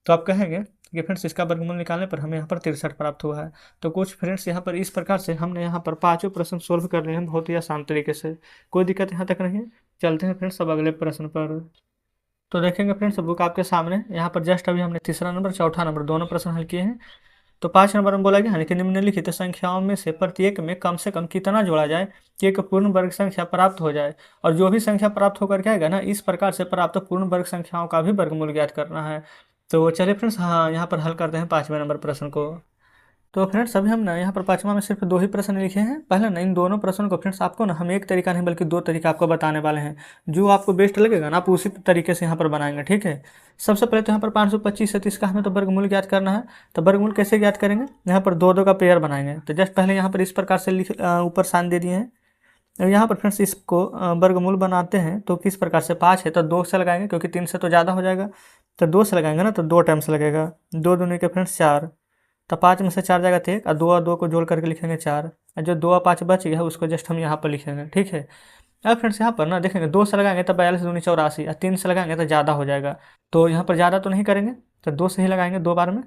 तो आप कहेंगे कि फ्रेंड्स इसका वर्गमूल निकालने पर हमें यहाँ पर 63 प्राप्त हुआ है। तो कुछ फ्रेंड्स यहाँ पर इस प्रकार से हमने यहाँ पर 5 प्रश्न सोल्व कर लिए हैं बहुत ही आसान तरीके से, कोई दिक्कत यहाँ तक नहीं है। चलते हैं फ्रेंड्स अब अगले प्रश्न पर। तो देखेंगे फ्रेंड्स बुक आपके सामने, यहाँ पर जस्ट अभी हमने तीसरा नंबर चौथा नंबर दोनों प्रश्न हल किए हैं। तो 5 नंबर में बोला गया है कि निम्नलिखित संख्याओं में से प्रत्येक में कम से कम कितना जोड़ा जाए कि एक पूर्ण वर्ग संख्या प्राप्त हो जाए, और जो भी संख्या प्राप्त होकर के आएगा ना इस प्रकार से प्राप्त पूर्ण वर्ग संख्याओं का भी वर्गमूल ज्ञात करना है। तो चलिए फ्रेंड्स हाँ यहाँ पर हल करते हैं 5वें नंबर प्रश्न को। तो फ्रेंड्स अभी हम ना यहाँ पर पाँचवा में सिर्फ 2 ही प्रश्न लिखे हैं। पहले ना इन दोनों प्रश्नों को फ्रेंड्स आपको ना हम एक तरीका नहीं बल्कि 2 तरीका आपको बताने वाले हैं। जो आपको बेस्ट लगेगा ना आप उसी तरीके से यहाँ पर बनाएंगे, ठीक है। सबसे पहले तो यहाँ पर 525 है, तो इसका हमें तो वर्गमूल ज्ञात करना है। तो वर्गमूल कैसे ज्ञात करेंगे, यहाँ पर 2 का पेयर बनाएंगे। तो जस्ट पहले यहाँ पर इस प्रकार से ऊपर साइन दे दिए हैं। यहाँ पर फ्रेंड्स इसको वर्गमूल बनाते हैं तो किस प्रकार से, 5 है तो 2 से लगाएंगे क्योंकि 3 से तो ज़्यादा हो जाएगा। तो 2 से लगाएंगे ना तो 2 टाइम्स लगेगा, 2 दूनी के फ्रेंड्स 4। तो 5 में से 4 जाएगा तो 1 और 2 को जोड़ करके लिखेंगे 4। और जो 2 और 5 बच गया है उसको जस्ट हम यहाँ पर लिखेंगे, ठीक है। अब फ्रेंड्स यहाँ पर ना देखेंगे 2 से लगाएंगे तो 42 दूनी 84 और 3 से लगाएंगे तो ज़्यादा हो जाएगा। तो यहाँ पर ज़्यादा तो नहीं करेंगे, तो 2 से ही लगाएंगे 2 बार में।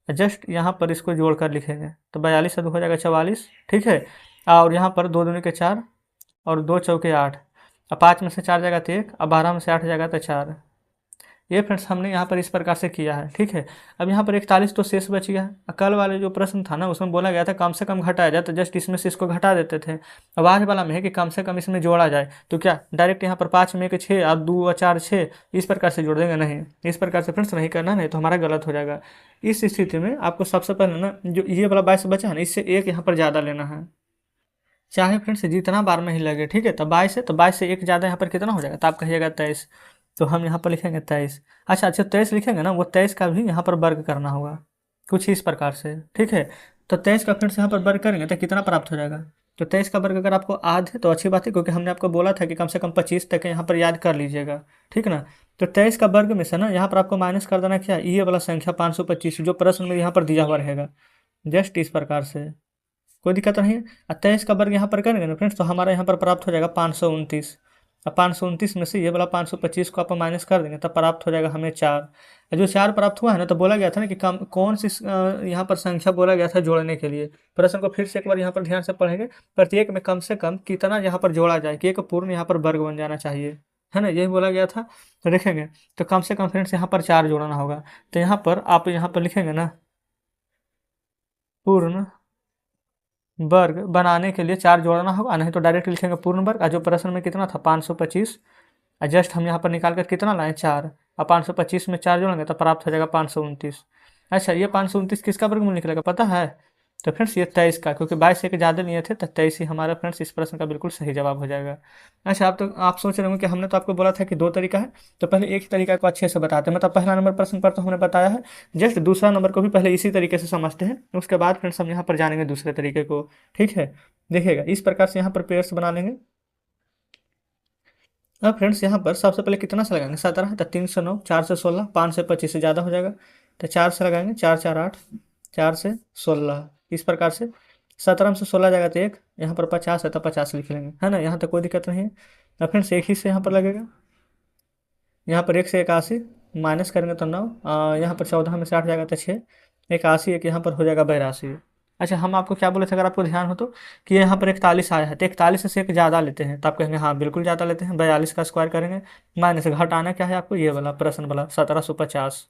जस्ट यहाँ पर इसको जोड़ कर लिखेंगे तो 42 से 2 हो जाएगा 44, ठीक है। और यहाँ पर 2 दूनी के 4 और 2 चौके 8। अब 5 में से 4 जाएगा तो 1 और 12 में से 8 जाएगा तो 4। ये फ्रेंड्स हमने यहाँ पर इस प्रकार से किया है, ठीक है। अब यहाँ पर 41 तो शेष बच गया है। कल वाले जो प्रश्न था ना उसमें बोला गया था कम से कम घटाया जाए, तो जस्ट इसमें से इसको घटा देते थे। अब आज वाला में है कि कम से कम इसमें जोड़ा जाए, तो क्या डायरेक्ट यहाँ पर 5 में 1 6 और 2 और 4 6 इस प्रकार से जोड़ देंगे, नहीं इस प्रकार से फ्रेंड्स नहीं करना, नहीं तो हमारा गलत हो जाएगा। इस स्थिति में आपको सबसे पहले ना जो ये वाला 22 बचा है ना इससे 1 यहाँ पर ज़्यादा लेना है, चाहे फ्रेंड्स जितना बार में ही लगे, ठीक है। तो 22 है तो 22 से 1 ज़्यादा यहाँ पर कितना हो जाएगा, तो आप कहिएगा 23। तो हम यहाँ पर लिखेंगे 23। अच्छा 23 लिखेंगे ना, वो 23 का भी यहाँ पर वर्ग करना होगा कुछ इस प्रकार से, ठीक है। तो 23 का फ्रेंड्स यहाँ पर वर्ग करेंगे तो कितना प्राप्त हो जाएगा। तो 23 का वर्ग अगर आपको याद है तो अच्छी बात है, क्योंकि हमने आपको बोला था कि कम से कम 25 तक यहाँ पर याद कर लीजिएगा, ठीक ना। तो 23 का वर्ग में से ना यहाँ पर आपको माइनस कर देना क्या, ये वाला संख्या 525 जो प्रश्न में यहाँ पर दिया हुआ रहेगा, जस्ट इस प्रकार से, कोई दिक्कत नहीं है। 23 का वर्ग यहाँ पर करेंगे ना फ्रेंड्स तो हमारा यहाँ पर प्राप्त हो जाएगा 529। अब 529 में से ये वाला 525 को आप माइनस कर देंगे तब प्राप्त हो जाएगा हमें 4। जो 4 प्राप्त हुआ है ना तो बोला गया था ना कि कौन सी यहाँ पर संख्या बोला गया था जोड़ने के लिए। प्रश्न को फिर से एक बार यहाँ पर ध्यान से पढ़ेंगे, प्रत्येक में कम से कम कितना यहाँ पर जोड़ा जाए कि एक पूर्ण यहाँ पर वर्ग बन जाना चाहिए, है ना, यही बोला गया था। तो देखेंगे तो कम से कम फ्रेंड्स यहाँ पर 4 जोड़ना होगा। तो यहाँ पर आप यहाँ पर लिखेंगे ना पूर्ण वर्ग बनाने के लिए 4 जोड़ना होगा, नहीं तो डायरेक्ट लिखेंगे पूर्ण वर्ग। जो प्रश्न में कितना था 525, जस्ट हम यहाँ पर निकाल कर कितना लाएँ 4, और 525 में 4 जोड़ेंगे तो प्राप्त हो जाएगा 529। अच्छा ये 529 किसका वर्गमूल निकलेगा पता है, तो फ्रेंड्स ये 23 का, क्योंकि 22 से ज़्यादा लिए थे तो 23 ही हमारा फ्रेंड्स इस प्रश्न का बिल्कुल सही जवाब हो जाएगा। अच्छा आप सोच रहे होंगे कि हमने तो आपको बोला था कि 2 तरीका है, तो पहले एक ही तरीका को अच्छे से बताते हैं। मतलब पहला नंबर प्रश्न पर तो हमने बताया है, जस्ट दूसरा नंबर को भी पहले इसी तरीके से समझते हैं, उसके बाद फ्रेंड्स हम यहाँ पर जानेंगे दूसरे तरीके को, ठीक है। देखिएगा इस प्रकार से यहाँ पर पेयर्स बना लेंगे। अब फ्रेंड्स यहाँ पर सबसे पहले कितना से लगाएंगे 17, तो 3 से 9, 4 से 16, 5 से 25 से ज़्यादा हो जाएगा। तो 4 से लगाएंगे, 4 4 8, 4 से 16 इस प्रकार से। 17 में से 16 जाएगा तो 1, यहाँ पर 50 है तो 50 लिख लेंगे, है ना, यहाँ तक कोई दिक्कत नहीं है। अब फ्रेंड्स एक ही से यहाँ पर लगेगा, यहाँ पर 1 से 81 माइनस करेंगे तो 9, यहाँ पर 14 में से 8 जाएगा तो 6, 81 एक यहाँ पर हो जाएगा 82। अच्छा हम आपको क्या बोले थे अगर आपको ध्यान हो तो, कि यहाँ पर 41 आया है तो 41 से एक ज़्यादा लेते हैं, तो आप कहेंगे हाँ बिल्कुल ज़्यादा लेते हैं। 42 का स्क्वायर करेंगे, माइनस घटाना क्या है आपको, ये वाला प्रश्न वाला 1750।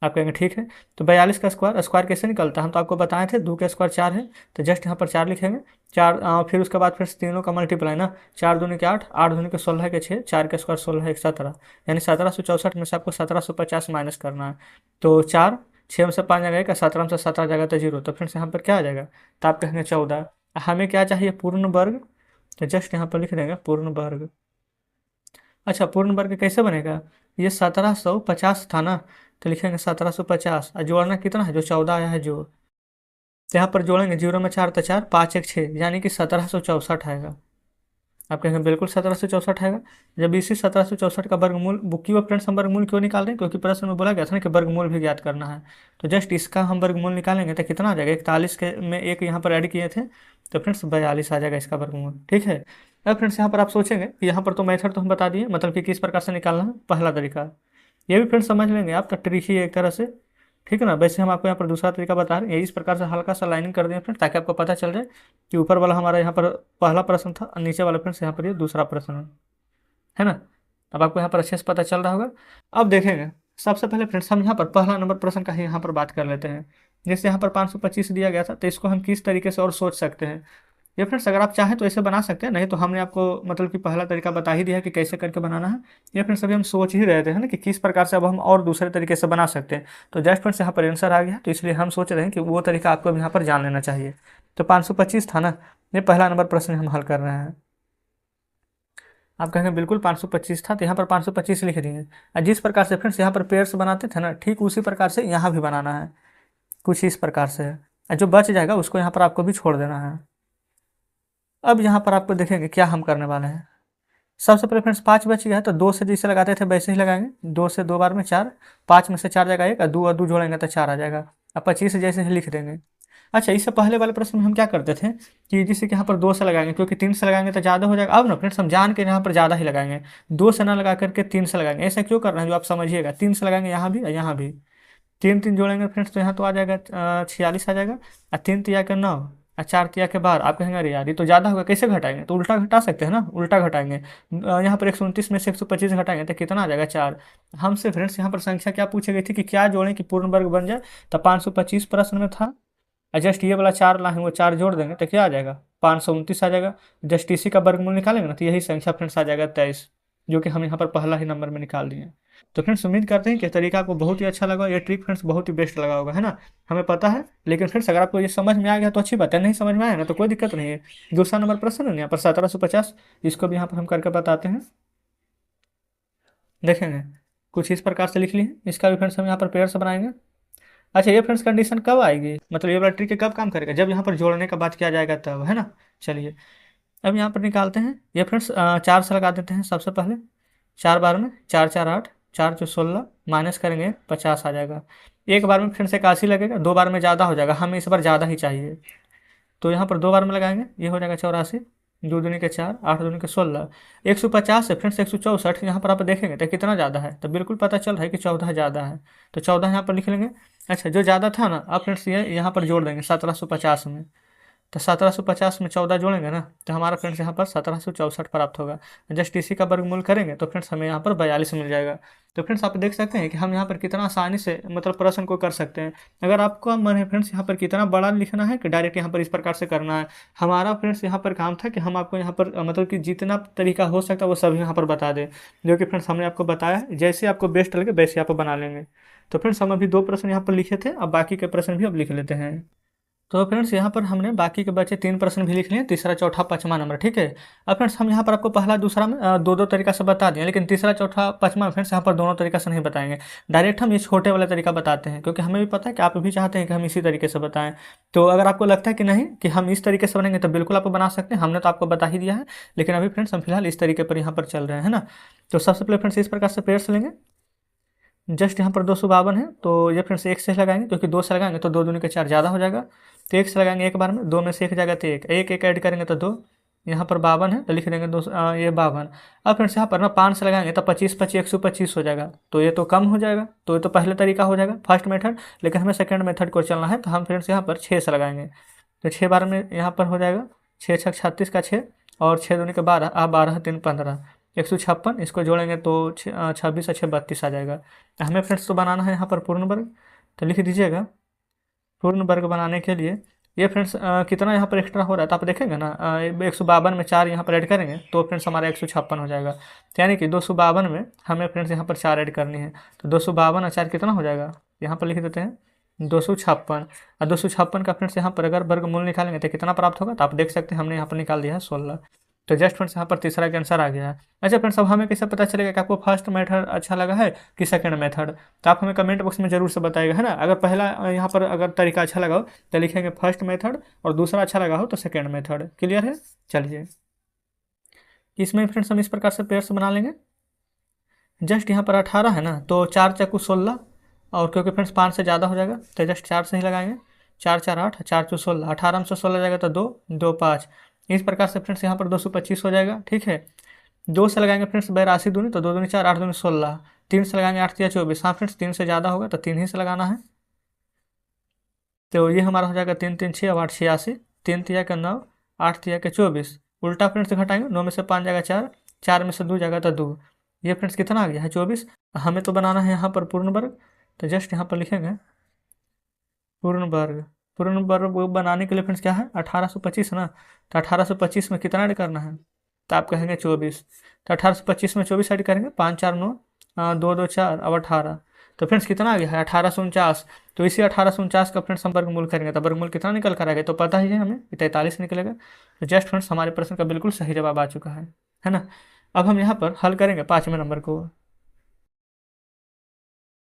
आप कहेंगे ठीक है। तो 42 का स्क्वायर स्क्वायर कैसे निकलता है, हम तो आपको बताए थे 2 का स्क्वायर 4 है, तो जस्ट यहाँ पर 4 लिखेंगे। 4 फिर उसके बाद फिर तीनों का मल्टीप्लाई ना, 4 दूनी के 8, 8 दूनी के 16 के 6, 4 का स्क्वायर 16 एक 17, यानी 1764 में से आपको 1750 माइनस करना है। तो 4 6 में से 5 जाएगा, 17 में से 17 जाएगा तो 0, तो फ्रेंड्स यहाँ पर क्या आ जाएगा, तो आप कहेंगे 14। हमें क्या चाहिए पूर्ण वर्ग, तो जस्ट यहाँ पर लिख देंगे पूर्ण वर्ग। अच्छा पूर्ण वर्ग कैसे बनेगा, ये 1750 था ना, तो लिखेंगे 1750 और जोड़ना कितना है, जो 14 आया है जोड़, तो यहाँ पर जोड़ेंगे 0 में 4 तो 4, 5 1 6, यानी कि 1764 आएगा। आप कहेंगे बिल्कुल 1764 आएगा। जब इसी 1764 का वर्गमूल बुकी व फ्रेंड्स हम वर्गमूल क्यों निकाल रहे हैं, क्योंकि प्रश्न में बोला गया था ना कि वर्गमूल भी ज्ञात करना है। तो जस्ट इसका हम वर्गमूल निकालेंगे तो कितना आ जाएगा, 41 के में एक यहाँ पर ऐड किए थे तो फ्रेंड्स 42 आ जाएगा इसका वर्गमूल, ठीक है। अब फ्रेंड्स यहाँ पर आप सोचेंगे कि यहाँ पर तो मेथड तो हम बता दिए, मतलब कि किस प्रकार से निकालना है पहला तरीका, ये भी फ्रेंड्स समझ लेंगे आप, तो ट्रिक ही एक तरह से, ठीक है ना। वैसे हम आपको यहाँ पर दूसरा तरीका बता रहे हैं, इस प्रकार से हल्का सा लाइनिंग कर दें फ्रेंड्स, ताकि आपको पता चल जाए कि ऊपर वाला हमारा यहाँ पर पहला प्रश्न था और नीचे वाला फ्रेंड्स यहाँ पर ये दूसरा प्रश्न है ना। अब आपको यहाँ पर अच्छे से पता चल रहा होगा। अब देखेंगे सबसे पहले फ्रेंड्स हम यहाँ पर पहला नंबर प्रश्न का ही यहाँ पर बात कर लेते हैं। जैसे यहाँ पर 525 दिया गया था, तो इसको हम किस तरीके से और सोच सकते हैं, ये फ्रेंड्स अगर आप चाहें तो ऐसे बना सकते हैं, नहीं तो हमने आपको मतलब कि पहला तरीका बता ही दिया कि कैसे करके बनाना है। ये फ्रेंड्स अभी हम सोच ही रहे थे है ना कि किस प्रकार से अब हम और दूसरे तरीके से बना सकते हैं। तो जस्ट फ्रेंड्स यहाँ पर आंसर आ गया, तो इसलिए हम सोच रहे हैं कि वो तरीका आपको यहाँ पर जान लेना चाहिए। तो 525 था ना, ये पहला नंबर प्रश्न हम हल कर रहे हैं। आप कहेंगे बिल्कुल 525 था, तो यहाँ पर 525 लिख दिए। और जिस प्रकार से फ्रेंड्स यहाँ पर पेयर्स बनाते थे ना, ठीक उसी प्रकार से यहाँ भी बनाना है, कुछ इस प्रकार से है। और जो बच जाएगा उसको यहाँ पर आपको भी छोड़ देना है। अब यहाँ पर आपको देखेंगे क्या हम करने वाले हैं। सबसे पहले फ्रेंड्स 5 बच गया है, तो 2 से जैसे लगाते थे वैसे ही लगाएंगे। 2 से 2 बार में 4, 5 में से 4 जाएगा 1, और 2 और 2 जोड़ेंगे तो 4 आ जाएगा। अब 25 जैसे ही लिख देंगे। अच्छा, इससे पहले वाले प्रश्न में हम क्या करते थे कि जैसे कि यहाँ पर 2 से लगाएंगे, क्योंकि 3 से लगाएंगे तो ज़्यादा हो जाएगा। अब ना फ्रेंड्स हम जान के यहाँ पर ज़्यादा ही लगाएंगे, 2 से ना लगा करके 3 से लगाएंगे। ऐसा क्यों कर रहे हैं जो आप समझिएगा, 3 से लगाएंगे यहाँ भी और यहाँ भी, 3 3 जोड़ेंगे फ्रेंड्स तो यहाँ तो आ जाएगा 46 आ जाएगा। और 3 तिया के 9 और 4 तिया के 12। आप कहेंगे अरे यार ये तो ज़्यादा होगा, कैसे घटाएंगे, तो उल्टा घटा सकते हैं ना, उल्टा घटाएंगे। यहाँ पर 129 में से 125 घटाएंगे तो कितना आ जाएगा 4। हमसे फ्रेंड्स यहाँ पर संख्या क्या पूछी गई थी कि क्या जोड़ें कि पूर्ण वर्ग बन जाए, तो 525 प्रश्न में था। जस्ट ये वाला 4 लाएंगे, वो 4 जोड़ देंगे तो क्या आ जाएगा 529 आ जाएगा। जस्ट इसी का वर्गमूल निकालेंगे ना, तो यही संख्या फ्रेंड्स आ जाएगा 23, जो कि हम यहाँ पर पहला ही नंबर में निकाल दिए। तो फ्रेंड्स उम्मीद करते हैं कि तरीका आपको बहुत ही अच्छा लगा, ये ट्रिक फ्रेंड्स बहुत ही बेस्ट लगा होगा, है ना, हमें पता है। लेकिन फ्रेंड्स अगर आपको ये समझ में आ गया तो अच्छी बात है, नहीं समझ में आया ना तो कोई दिक्कत नहीं है। दूसरा नंबर प्रश्न है यहाँ पर 1750, इसको भी यहाँ पर हम करके बताते हैं, देखेंगे। कुछ इस प्रकार से लिख लिए, इसका भी फ्रेंड्स हम यहाँ पर पेयर से बनाएंगे। अच्छा, ये फ्रेंड्स कंडीशन कब आएगी, मतलब ये वाला ट्रिक कब काम करेगा, जब यहाँ पर जोड़ने का बात किया जाएगा तब, है ना। चलिए अब यहाँ पर निकालते हैं। ये फ्रेंड्स 4 से लगा देते हैं सबसे पहले। 4 बार में 4 4 8, 4 जो 16, माइनस करेंगे 50 आ जाएगा। एक बार में फ्रेंड्स 81 लगेगा, 2 बार में ज़्यादा हो जाएगा, हमें इस बार ज़्यादा ही चाहिए, तो यहाँ पर 2 बार में लगाएंगे, ये हो जाएगा 84। 2 दूनी के 4, 8 दूनी के 16, 150 है फ्रेंड्स 164। यहाँ पर आप देखेंगे तो कितना ज़्यादा है, तो बिल्कुल पता चल रहा है कि 14 ज़्यादा है, तो 14 यहाँ पर लिख लेंगे। अच्छा, जो ज़्यादा था ना, अब फ्रेंड्स ये यहाँ पर जोड़ देंगे 1750 में, तो 1750 में 14 जोड़ेंगे ना, तो हमारा फ्रेंड्स यहाँ पर 1764 प्राप्त होगा। जस्ट इसी का वर्गमूल करेंगे तो फ्रेंड्स हमें यहाँ पर 42 मिल जाएगा। तो फ्रेंड्स आप देख सकते हैं कि हम यहाँ पर कितना आसानी से मतलब प्रश्न को कर सकते हैं। अगर आपको मन है फ्रेंड्स यहाँ पर कितना बड़ा लिखना है कि डायरेक्ट यहाँ पर इस प्रकार से करना है, हमारा फ्रेंड्स यहाँ पर काम था कि हम आपको यहाँ पर मतलब कि जितना तरीका हो सकता है वो सभी यहाँ पर बता दें, जो कि फ्रेंड्स हमने आपको बताया, जैसे आपको बेस्ट लगे वैसे आप बना लेंगे। तो फ्रेंड्स हम अभी 2 प्रश्न यहाँ पर लिखे थे, अब बाकी के प्रश्न भी अब लिख लेते हैं। तो फ्रेंड्स यहाँ पर हमने बाकी के बचे 3 प्रश्न भी लिख लिए, तीसरा चौथा पाँचवा नंबर, ठीक है। अब फ्रेंड्स हम यहाँ पर आपको पहला दूसरा में दो दो तरीका से बता दिए, लेकिन तीसरा चौथा पाँचवा फ्रेंड्स यहाँ पर दोनों तरीका से नहीं बताएंगे, डायरेक्ट हम ये छोटे वाला तरीका बताते हैं, क्योंकि हमें भी पता है कि आप भी चाहते हैं कि हम इसी तरीके से बताएं। तो अगर आपको लगता है कि नहीं कि हम इस तरीके से बनेंगे तो बिल्कुल आप बना सकते हैं, हमने तो आपको बता ही दिया है। लेकिन अभी फ्रेंड्स हम फिलहाल इस तरीके पर यहाँ पर चल रहे हैं ना। तो सबसे पहले फ्रेंड्स इस प्रकार से पेयर्स लेंगे। जस्ट यहाँ पर 252 है, तो ये फ्रेंड्स 1 से लगाएंगे, क्योंकि 2 से लगाएंगे तो 2 दूनी के 4 ज़्यादा हो जाएगा, तो 1 से लगाएंगे एक बार में, 2 में से 1 जाएगा तो 1 1 1 ऐड करेंगे तो 2। यहाँ पर 52 है तो लिख देंगे 2, ये 52। अब फ्रेंड्स यहाँ पर ना 5 से लगाएंगे तो 25 25 125 हो जाएगा, तो ये तो कम हो जाएगा, तो ये तो पहले तरीका हो जाएगा फर्स्ट मेथड। लेकिन हमें सेकेंड मेथड को चलना है, तो हम फ्रेंड्स यहाँ पर 6 से लगाएंगे, तो 6 बार में यहाँ पर हो जाएगा 6 6 36 का 6, और 6 दूनी के 12, 12 3 15, 156। इसको जोड़ेंगे तो 26 अच्छे 32 आ जाएगा। हमें फ्रेंड्स तो बनाना है यहाँ पर पूर्ण वर्ग, तो लिख दीजिएगा पूर्ण वर्ग बनाने के लिए। ये फ्रेंड्स कितना यहाँ पर एक्स्ट्रा हो रहा है तो आप देखेंगे ना, 152 में 4 यहाँ पर ऐड करेंगे तो फ्रेंड्स हमारा 156 हो जाएगा, यानी कि 252 में हमें फ्रेंड्स यहाँ पर 4 ऐड करनी है, तो 252 और 4 कितना हो जाएगा, यहाँ पर लिख देते हैं 256। और 256 का फ्रेंड्स यहाँ पर अगर वर्गमूल निकालेंगे तो कितना प्राप्त होगा, तो आप देख सकते हैं हमने यहाँ पर निकाल दिया है 16। तो जस्ट फ्रेंड्स यहाँ पर तीसरा का आंसर आ गया है। अच्छा फ्रेंड्स, अब हमें कैसे पता चलेगा कि आपको फर्स्ट मेथड अच्छा लगा है कि सेकंड मेथड, तो आप हमें कमेंट बॉक्स में जरूर से बताइएगा, है ना। अगर पहला यहाँ पर अगर तरीका अच्छा लगा हो तो लिखेंगे फर्स्ट मेथड, और दूसरा अच्छा लगा हो तो सेकंड मेथड। क्लियर है। चलिए इसमें फ्रेंड्स हम इस प्रकार से पेयर्स बना लेंगे। जस्ट यहाँ पर 18 है ना, तो 4 चक्कू 16, और क्योंकि फ्रेंड्स 5 से ज़्यादा हो जाएगा तो जस्ट 4 से ही लगाएंगे। 4 4 8, 4 चौ 16, 18 में से 16 जाएगा तो 2 2 5। इस प्रकार से फ्रेंड्स यहाँ पर 225 हो जाएगा, ठीक है। 2 से लगाएंगे फ्रेंड्स 82 दूनी, तो 2 दूनी 4, 8 दूनी 16। 3 से लगाएंगे 8 या 24, हाँ फ्रेंड्स 3 से ज़्यादा होगा तो 3 ही से लगाना है। तो ये हमारा हो जाएगा 3 3 6 और 8 86, 3 तिया का 9, 8 तिया के 24। उल्टा फ्रेंड्स घटाएंगे, 9 में से 5 जाएगा 4, 4 में से 2 जाएगा तो 2। ये फ्रेंड्स कितना आ गया है 24। हमें तो बनाना है यहाँ पर पूर्ण वर्ग, तो जस्ट यहाँ पर लिखेंगे पूर्ण वर्ग। पूर्ण वर्ग बनाने के लिए फ्रेंड्स क्या है 1825 ना, तो 1825 में कितना ऐड करना है, तो आप कहेंगे 24। तो 1825 में 24 ऐड करेंगे, 5 4 9, 2 2 4 अब 18। तो फ्रेंड्स कितना आ गया है 1849। तो इसी 1849 का फ्रेंड्स हम वर्गमूल करेंगे तो वर्गमूल कितना निकल कर आएगा, तो पता ही है हमें 43 निकलेगा। तो जस्ट फ्रेंड्स हमारे प्रश्न का बिल्कुल सही जवाब आ चुका है ना। अब हम यहाँ पर हल करेंगे 5वें नंबर को।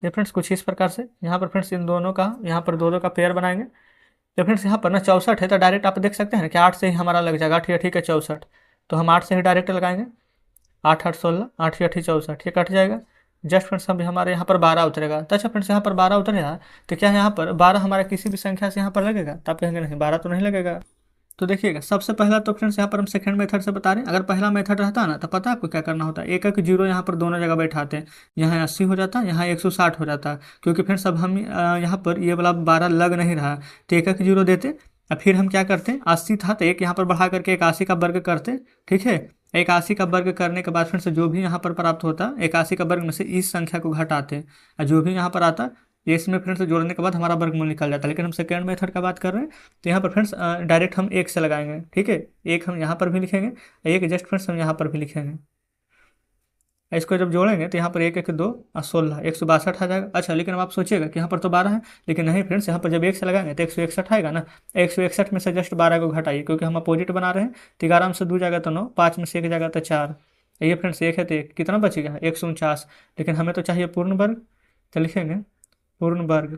ये फ्रेंड्स कुछ इस प्रकार से, यहाँ पर फ्रेंड्स इन दोनों का यहाँ पर दो का पेयर बनाएंगे। तो फ्रेंड्स यहाँ पर ना 64 है, तो डायरेक्ट आप देख सकते हैं ना कि 8 से ही हमारा लग जाएगा। ठीक है 64, तो हम 8 से ही डायरेक्ट लगाएंगे। 8 8 16, 8 8 64, ये कट जाएगा। जस्ट फ्रेंड्स हम हमारे यहाँ पर 12 उतरेगा। तो अच्छा फ्रेंड्स यहाँ पर 12 उतरेगा, तो क्या यहाँ पर 12 हमारा किसी भी संख्या से यहाँ पर लगेगा, तो आप कहेंगे नहीं 12 तो नहीं लगेगा। तो देखिएगा सबसे पहला तो फ्रेंड्स यहाँ पर हम सेकंड मेथड से बता रहे हैं। अगर पहला मेथड रहता ना तो पता है आपको क्या करना होता है, एक एक जीरो यहाँ पर दोनों जगह बैठाते हैं। यहाँ 80 हो जाता है, यहाँ 160 हो जाता है। क्योंकि फ्रेंड्स अब हम यहाँ पर ये वाला 12 लग नहीं रहा, तो एक एक जीरो देते और फिर हम क्या करते हैं, 80 था तो एक यहाँ पर बढ़ा करके 81 का वर्ग करते। ठीक है, 81 का वर्ग करने के बाद फ्रेंड्स जो भी यहाँ पर प्राप्त होता है 81 का वर्ग में से इस संख्या को घटाते और जो भी यहाँ पर आता ये इसमें फ्रेंड्स जोड़ने के बाद हमारा वर्गमूल निकल जाता है। लेकिन हम सेकेंड मेथड का बात कर रहे हैं, तो यहाँ पर फ्रेंड्स डायरेक्ट हम एक से लगाएंगे। ठीक है, एक हम यहाँ पर भी लिखेंगे, एक जस्ट फ्रेंड्स हम यहाँ पर भी लिखेंगे। इसको जब जोड़ेंगे तो यहाँ पर 1 1 2 और 16 162 आ जाएगा। अच्छा लेकिन अब आप सोचिएगा कि यहाँ पर तो 12 है, लेकिन नहीं फ्रेंड्स यहाँ पर जब एक से लगाएंगे तो 161 आएगा ना। 161 में से जस्ट 12 को घटाइए, क्योंकि हम अपोजिट बना रहे हैं। तो 11 में से 2 जाएगा तो 9, 5 में से 1 जाएगा तो 4। ये फ्रेंड्स एक है तो एक कितना बचेगा 149। लेकिन हमें तो चाहिए पूर्ण वर्ग, तो लिखेंगे पूर्ण वर्ग।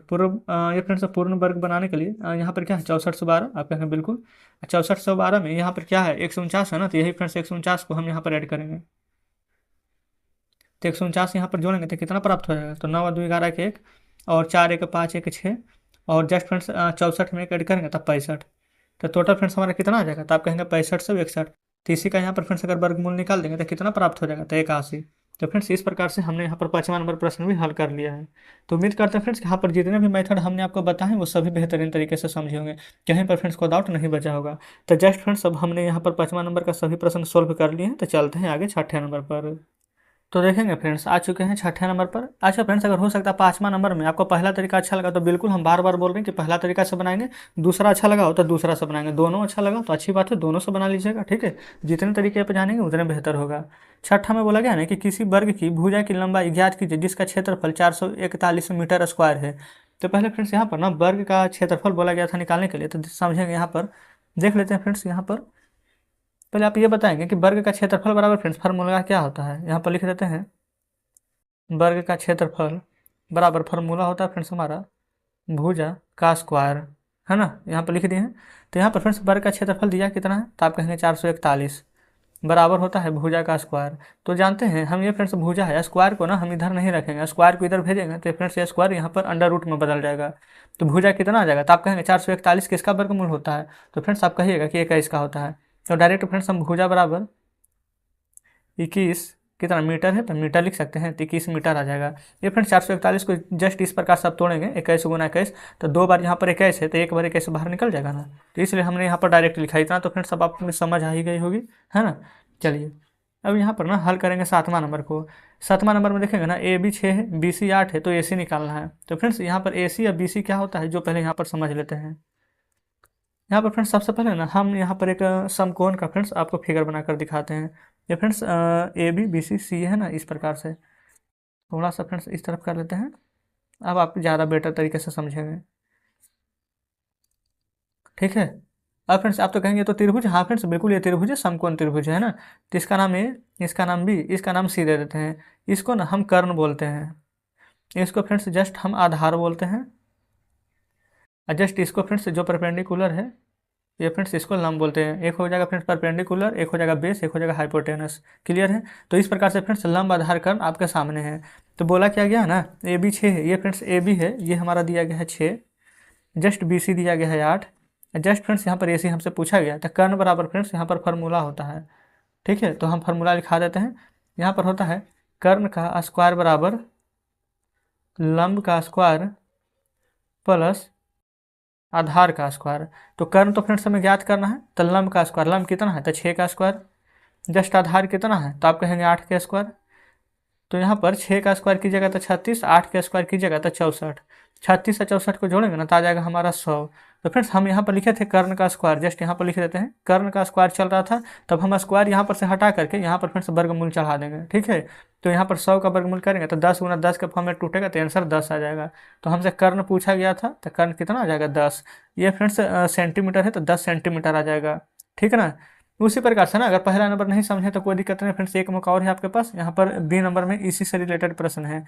ये फ्रेंड्स पूर्ण वर्ग बनाने के लिए यहाँ पर क्या है 64 से 12, आप कहेंगे बिल्कुल। 64 से 12 में यहाँ पर क्या है 149 है ना, तो यही फ्रेंड्स 149 को हम यहाँ पर ऐड करेंगे। तो 149 यहाँ पर जोड़ेंगे तो कितना प्राप्त हो जाएगा, तो 9 और 2 11 के 1 और 4 1 5 1 6 और जस्ट फ्रेंड्स 64 में एक ऐड करेंगे तब 65। तो टोटल फ्रेंड्स हमारा कितना आ जाएगा, तो आप कहेंगे 65 से 61। तो इसी का यहाँ पर फ्रेंड्स अगर वर्गमूल निकाल देंगे तो कितना प्राप्त हो जाएगा, तो 81। तो फ्रेंड्स इस प्रकार से हमने यहाँ पर 5वां नंबर प्रश्न भी हल कर लिया है। तो उम्मीद करते हैं फ्रेंड्स यहाँ पर जितने भी मेथड हमने आपको बताए वो सभी बेहतरीन तरीके से समझे होंगे, कहीं पर फ्रेंड्स को डाउट नहीं बचा होगा। तो जस्ट फ्रेंड्स अब हमने यहाँ पर 5वां नंबर का सभी प्रश्न सोल्व कर लिए हैं। तो चलते हैं आगे 6ठे नंबर पर। तो देखेंगे फ्रेंड्स आ चुके हैं 6ठे नंबर पर। अच्छा फ्रेंड्स अगर हो सकता है 5वां नंबर में आपको पहला तरीका अच्छा लगा तो बिल्कुल हम बार बार बोल रहे हैं कि पहला तरीका से बनाएंगे, दूसरा अच्छा लगा हो तो दूसरा से बनाएंगे, दोनों अच्छा लगा तो अच्छी बात है दोनों से बना लीजिएगा। ठीक है, जितने तरीके पर जानेंगे उतने बेहतर होगा। 6ठा में बोला गया ना कि किसी वर्ग की भुजा की लंबाई ज्ञात कीजिए जिसका क्षेत्रफल 441 मीटर स्क्वायर है। तो पहले फ्रेंड्स यहाँ पर ना वर्ग का क्षेत्रफल बोला गया था निकालने के लिए, तो समझेंगे यहाँ पर देख लेते हैं फ्रेंड्स। यहाँ पर पहले आप ये बताएंगे कि वर्ग का क्षेत्रफल बराबर फ्रेंड्स फार्मूला क्या होता है, यहाँ पर लिख देते हैं वर्ग का क्षेत्रफल बराबर फार्मूला होता है फ्रेंड्स हमारा भुजा का स्क्वायर, है ना, यहाँ पर लिख दिए हैं। तो यहाँ पर फ्रेंड्स वर्ग का क्षेत्रफल दिया कितना है, तो आप कहेंगे 441 बराबर होता है भुजा का स्क्वायर। तो जानते हैं हम ये फ्रेंड्स भुजा है, स्क्वायर को ना हम इधर नहीं रखेंगे, स्क्वायर को इधर भेजेंगे तो फ्रेंड्स ये स्क्वायर यहाँ पर अंडर रूट में बदल जाएगा। तो भुजा कितना आ जाएगा, तो आप कहेंगे 441 किसका वर्गमूल होता है, तो फ्रेंड्स आप कहिएगा कि 21 का होता है। तो डायरेक्ट फ्रेंड्स हम भुजा बराबर 21 कितना मीटर है तो मीटर लिख सकते हैं, तो 21 मीटर आ जाएगा। ये फ्रेंड्स 441 को जस्ट इस प्रकार से आप तोड़ेंगे 21 गुना 21, तो 2 बार यहाँ पर 21 है तो एक बार 21 बाहर निकल जाएगा ना, तो इसलिए हमने यहाँ पर डायरेक्ट लिखा। इतना तो फ्रेंड्स अब आपको समझ आ ही गई होगी, है ना। चलिए अब यहाँ पर ना हल करेंगे 7वां नंबर को। 7वां नंबर में देखेंगे ना AB 6 है, BC 8 है, तो AC निकालना है। तो फ्रेंड्स यहाँ पर AC या BC क्या होता है जो पहले यहाँ पर समझ लेते हैं। यहाँ पर फ्रेंड्स सबसे पहले ना हम यहाँ पर एक समकोण का फ्रेंड्स आपको फिगर बनाकर दिखाते हैं। ये फ्रेंड्स AB BC C है ना, इस प्रकार से थोड़ा सा फ्रेंड्स इस तरफ कर लेते हैं, अब आप ज़्यादा बेटर तरीके से समझेंगे। ठीक है, अब फ्रेंड्स आप तो कहेंगे तो त्रिभुज, हाँ फ्रेंड्स बिल्कुल ये त्रिभुज है, समकोण त्रिभुज है ना। तो इसका नाम A, इसका नाम B, इसका नाम C दे देते हैं। इसको ना हम कर्ण बोलते हैं, इसको फ्रेंड्स जस्ट हम आधार बोलते हैं, और जस्ट इसको फ्रेंड्स जो परपेंडिकुलर है ये फ्रेंड्स इसको लंब बोलते हैं। एक हो जाएगा फ्रेंड्स परपेंडिकुलर, एक हो जाएगा बेस, एक हो जाएगा हाइपोटेनस। क्लियर है, तो इस प्रकार से फ्रेंड्स लंब आधार कर्ण आपके सामने है। तो बोला क्या गया ना AB 6 है, ये फ्रेंड्स AB है, ये हमारा दिया गया है 6, जस्ट BC दिया गया है 8, जस्ट फ्रेंड्स यहाँ पर AC हमसे पूछा गया, तो कर्ण बराबर फ्रेंड्स यहाँ पर फार्मूला होता है। ठीक है, तो हम फार्मूला लिखा देते हैं। यहाँ पर होता है कर्ण का स्क्वायर बराबर लंब का स्क्वायर प्लस आधार का स्क्वायर। तो कर्ण तो फ्रेंड्स हमें ज्ञात करना है, तो लंब का स्क्वायर, लंब कितना है तो 6 का स्क्वायर, जस्ट आधार कितना है तो आप कहेंगे 8 का स्क्वायर, तो यहाँ पर 6 का स्क्वायर कीजिएगा तो 36, 8 का स्क्वायर कीजिएगा तो 64। 36 से 64 को जोड़ेंगे ना तो आ जाएगा हमारा 100। तो फ्रेंड्स हम यहाँ पर लिखे थे कर्ण का स्क्वायर, जस्ट यहाँ पर लिख देते हैं कर्ण का स्क्वायर चल रहा था, तब हम स्क्वायर यहाँ पर से हटा करके यहाँ पर फ्रेंड्स वर्गमूल चढ़ा देंगे। ठीक है, तो यहाँ पर 100 का वर्गमूल करेंगे तो 10 गुना 10 के फॉर्म में टूटेगा तो आंसर 10 आ जाएगा। तो हमसे कर्ण पूछा गया था तो कर्ण कितना आ जाएगा 10। ये फ्रेंड्स सेंटीमीटर है तो 10 सेंटीमीटर आ जाएगा। ठीक है ना। उसी प्रकार से ना अगर पहला नंबर नहीं समझे तो कोई दिक्कत नहीं फ्रेंड्स, एक मौका और है आपके पास। यहाँ पर बी नंबर में इसी से रिलेटेड प्रश्न है।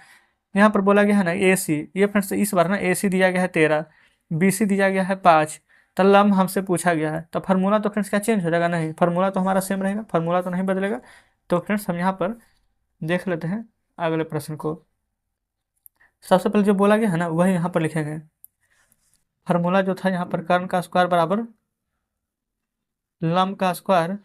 यहाँ पर बोला गया है ना ए सी, ये फ्रेंड्स इस बार ना ए सी दिया गया है 13, बी सी दिया गया है 5, तो लम्ब हमसे पूछा गया है। तो फार्मूला तो फ्रेंड्स क्या चेंज हो जाएगा? नहीं, फार्मूला तो हमारा सेम रहेगा, फार्मूला तो नहीं बदलेगा। तो फ्रेंड्स हम यहाँ पर देख लेते हैं अगले प्रश्न को। सबसे पहले जो बोला गया है ना वही यहाँ पर लिखेंगे। फार्मूला जो था यहाँ पर कर्ण का स्क्वायर बराबर लम्ब का स्क्वायर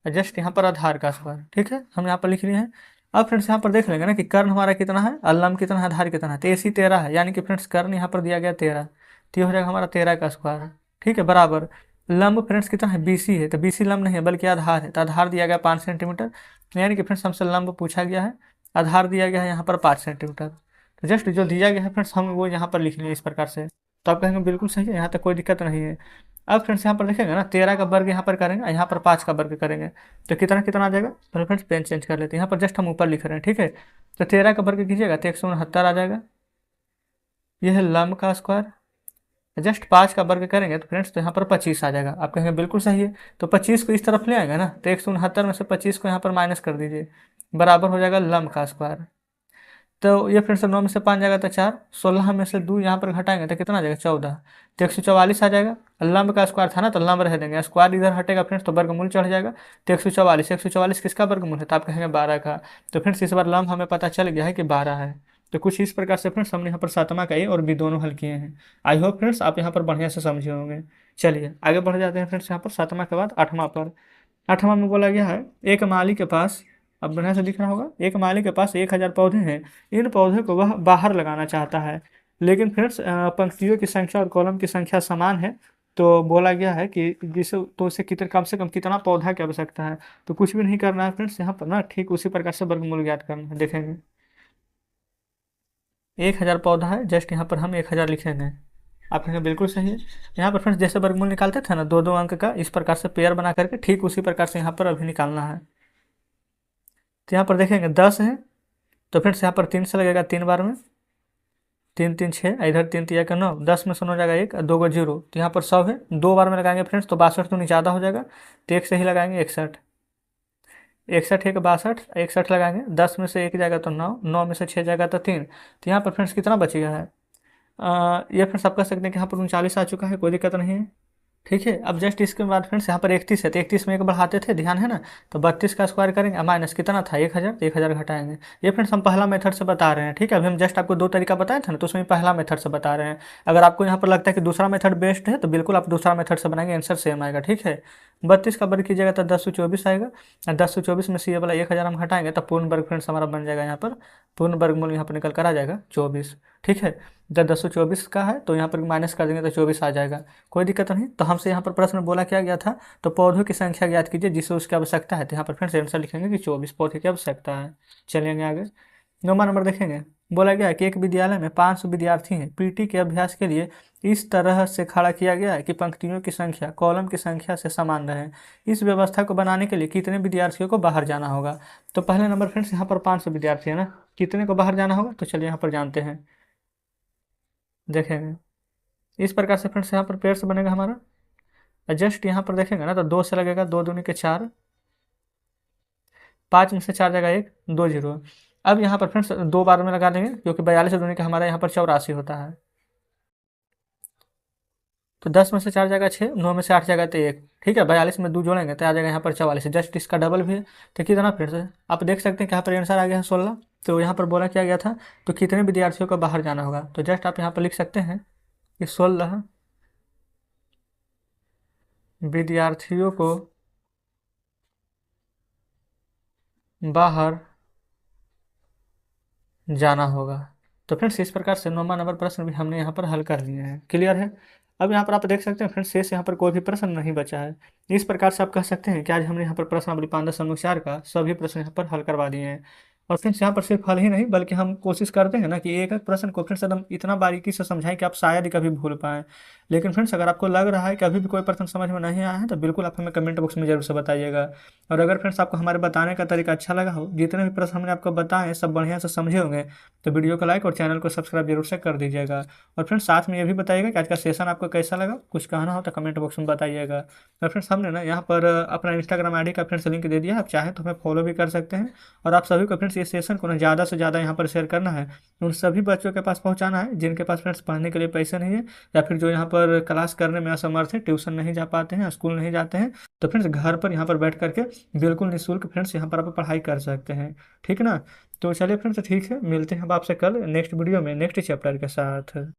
जस्ट यहाँ पर आधार का स्क्वायर। ठीक है, हम यहाँ पर लिख लिए हैं। अब फ्रेंड्स यहाँ पर देख लेंगे ना कि कर्ण हमारा कितना है और लम्ब कितना है, आधार कितना है। तो AC 13 है, यानी कि फ्रेंड्स कर्ण यहाँ पर दिया गया 13, तो ये हो जाएगा हमारा 13 का स्क्वायर। ठीक है, बराबर लम्ब फ्रेंड्स कितना है, BC है, तो BC लम्ब नहीं है बल्कि आधार है, तो आधार दिया गया 5 सेंटीमीटर, यानी कि फ्रेंड्स हमसे लम्ब पूछा गया है, आधार दिया गया है यहाँ पर 5 सेंटीमीटर। तो जस्ट जो दिया गया है फ्रेंड्स हम वो यहाँ पर लिख लिए इस प्रकार से। तो आप कहेंगे बिल्कुल सही है, यहाँ तक कोई दिक्कत नहीं है। अब फ्रेंड्स यहाँ पर देखेंगे ना 13 का वर्ग यहाँ पर करेंगे, यहाँ पर 5 का वर्ग करेंगे, तो कितना कितना आ जाएगा। तो फ्रेंड्स पेन चेंज कर लेते हैं, यहाँ पर जस्ट हम ऊपर लिख रहे हैं। ठीक है, तो 13 का वर्ग कीजिएगा तो 169 आ जाएगा, यह है लम्ब का स्क्वायर। जस्ट 5 का वर्ग करेंगे तो फ्रेंड्स तो यहाँ पर 25 आ जाएगा। आप कहेंगे बिल्कुल सही है, तो 25 को इस तरफ ले आएंगे ना, तो 169 में से 25 को यहाँ पर माइनस कर दीजिए, बराबर हो जाएगा लम्ब का स्क्वायर। तो ये फ्रेंड्स 9 में से 5 जाएगा तो 4, 16 में से 2 यहाँ पर घटाएंगे तो कितना आ जाएगा 14, तो 144 आ जाएगा। लंब का स्क्वायर था ना तो लंब रह देंगे, स्क्वायर इधर हटेगा फ्रेंड्स तो वर्गमूल चढ़ जाएगा, तो 144, 144 किसका वर्गमूल है, तो आप कहेंगे 12 का। तो फ्रेंड्स इस बार लंब हमें पता चल गया है कि 12 है। तो कुछ इस प्रकार से फ्रेंड्स हमने यहाँ पर 7वां का ए और बी दोनों हल किए हैं। आई होप फ्रेंड्स आप यहाँ पर बढ़िया से समझे होंगे। चलिए आगे बढ़ जाते हैं फ्रेंड्स यहाँ पर 7वां के बाद 8वां पर। 8वां में बोला गया है एक माली के पास, अब बढ़िया से दिख रहा होगा, एक माली के पास 1000 पौधे हैं, इन पौधे को वह बाहर लगाना चाहता है, लेकिन फ्रेंड्स पंक्तियों की संख्या और कॉलम की संख्या समान है। तो बोला गया है कि जिसे तो उसे कितने कम से कम कितना पौधा की आवश्यकता है। तो कुछ भी नहीं करना है फ्रेंड्स, यहाँ पर ना ठीक उसी प्रकार से वर्गमूल ज्ञात करना है। देखेंगे 1000 पौधा है, जस्ट यहाँ पर हम 1000 लिखेंगे। आप कहेंगे बिल्कुल सही है। यहाँ पर फ्रेंड्स जैसे वर्गमूल निकालते थे ना 2-2 अंक का, इस प्रकार से पेयर बना करके ठीक उसी प्रकार से यहाँ पर अभी निकालना है। तो यहाँ पर देखेंगे 10 है, तो फ्रेंड्स यहाँ पर 3 से लगेगा 3 बार में, 3 3 6, इधर 3 3 का 9, 10 में से 9 जाएगा 1, 2 को 0, तो यहाँ पर 100 है, 2 बार में लगाएंगे फ्रेंड्स तो 62 तो नहीं ज़्यादा हो जाएगा, तो 1 से ही लगाएंगे 61, 61 एक 62, 61 लगाएंगे, 10 में से 1 जाएगा तो 9, 9 में से 6 जाएगा तो 3, तो यहाँ पर फ्रेंड्स कितना बचेगा है, ये फ्रेंड्स आप कह सकते हैं कि यहाँ पर 39 आ चुका है, कोई दिक्कत नहीं है। ठीक है, अब जस्ट इसके बाद फ्रेंड्स यहाँ पर 31 है, तो 31 में एक बढ़ाते थे, ध्यान है ना, तो 32 का स्क्वायर करेंगे, माइनस कितना था 1000, तो 1000 घटाएंगे। ये फ्रेंड्स हम पहला मेथड से बता रहे हैं। ठीक है, अभी हम जस्ट आपको 2 तरीका बताए थे ना, तो उसमें पहला मेथड से बता रहे हैं। अगर आपको यहाँ पर लगता है कि दूसरा मेथड बेस्ट है तो बिल्कुल आप दूसरा मेथड से बनाएंगे, आंसर सेम आएगा। ठीक है, 32 का वर्ग कीजिएगा तो 1024 आएगा, और 1024 में से ये वाला 1000 हम हटाएंगे तो पूर्ण वर्ग फ्रेंड्स हमारा बन जाएगा, यहाँ पर पूर्ण वर्गमूल यहाँ पर निकल कर आ जाएगा 24। ठीक है, जब 1024 का है तो यहाँ पर माइनस कर देंगे तो 24 आ जाएगा, कोई दिक्कत नहीं। तो हमसे यहाँ पर प्रश्न बोला क्या गया था, तो पौधों की संख्या ज्ञात कीजिए जिससे उसकी आवश्यकता है, तो यहाँ पर फ्रेंड्स आंसर लिखेंगे कि 24 पौधे की आवश्यकता है। चलेंगे आगे 9वां नंबर देखेंगे। बोला गया है कि एक विद्यालय में 500 विद्यार्थी हैं, पीटी के अभ्यास के लिए इस तरह से खड़ा किया गया है कि पंक्तियों की संख्या कॉलम की संख्या से समान रहे। इस व्यवस्था को बनाने के लिए कितने विद्यार्थियों को बाहर जाना होगा। तो पहले नंबर फ्रेंड्स यहाँ पर 500 विद्यार्थी है ना, कितने को बाहर जाना होगा, तो चलिए यहाँ पर जानते हैं। देखेंगे इस प्रकार से फ्रेंड्स यहाँ पर पेड़ से बनेगा हमारा, जस्ट यहाँ पर देखेंगे ना तो 2 से लगेगा, 2 दूनी के 4, 5 में से 4 जाएगा 1, 2 0। अब यहाँ पर फ्रेंड्स 2 बार में लगा देंगे क्योंकि 42 दूनी का हमारा यहाँ पर 84 होता है, तो 10 में से 4 जाएगा 6, 9 में से 8 जाएगा तो 1। ठीक है, 42 में 2 जोड़ेंगे तो आ जाएगा यहाँ पर 44, जस्ट इसका डबल भी है। तो कितना फ्रेंड्स है, आप देख सकते हैं कि यहाँ पर आंसर आ गया है 16। तो यहाँ पर बोला क्या गया था, तो कितने विद्यार्थियों को बाहर जाना होगा, तो जस्ट आप यहाँ पर लिख सकते हैं कि 16 विद्यार्थियों को बाहर जाना होगा। तो फ्रेंड्स इस प्रकार से 9वां नंबर प्रश्न भी हमने यहाँ पर हल कर लिए हैं। क्लियर है। अब यहाँ पर आप देख सकते हैं फ्रेंड्स शेष यहाँ पर कोई भी प्रश्न नहीं बचा है। इस प्रकार से आप कह सकते हैं कि आज हमने यहाँ पर प्रश्नावली 5.4 का सभी प्रश्न यहाँ पर हल करवा दिए हैं। और फ्रेंड्स यहाँ पर सिर्फ हल ही नहीं बल्कि हम कोशिश करते हैं ना कि एक एक प्रश्न को फ्रेंड्स एकदम इतना बारीकी से समझाएं कि आप शायद ही कभी भूल पाएं। लेकिन फ्रेंड्स अगर आपको लग रहा है कि अभी भी कोई प्रश्न समझ में नहीं आया है तो बिल्कुल आप हमें कमेंट बॉक्स में जरूर से बताइएगा। और अगर फ्रेंड्स आपको हमारे बताने का तरीका अच्छा लगा हो, जितने भी प्रश्न हमने आपको बताए सब बढ़िया से समझे होंगे, तो वीडियो को लाइक और चैनल को सब्सक्राइब जरूर से कर दीजिएगा। और फ्रेंड्स साथ में ये भी बताइएगा कि आज का सेशन आपको कैसा लगा, कुछ कहना हो तो कमेंट बॉक्स में बताइएगा। और फ्रेंड्स हमने ना यहाँ पर अपना इंस्टाग्राम आईडी का फ्रेंड्स लिंक दे दिया है, आप चाहें तो हमें फॉलो भी कर सकते हैं। और आप सभी को फ्रेंड्स ये सेशन को ना ज़्यादा से ज़्यादा यहाँ पर शेयर करना है, उन सभी बच्चों के पास पहुँचाना है जिनके पास फ्रेंड्स पढ़ने के लिए पैसे नहीं है, या फिर जो यहाँ पर क्लास करने में असमर्थ है, ट्यूशन नहीं जा पाते हैं, स्कूल नहीं जाते हैं। तो फ्रेंड्स घर पर यहाँ पर बैठ करके बिल्कुल निःशुल्क फ्रेंड्स यहाँ पर आप पढ़ाई कर सकते हैं। ठीक ना। तो चलिए फ्रेंड्स ठीक है, मिलते हैं अब आपसे कल नेक्स्ट वीडियो में नेक्स्ट चैप्टर के साथ।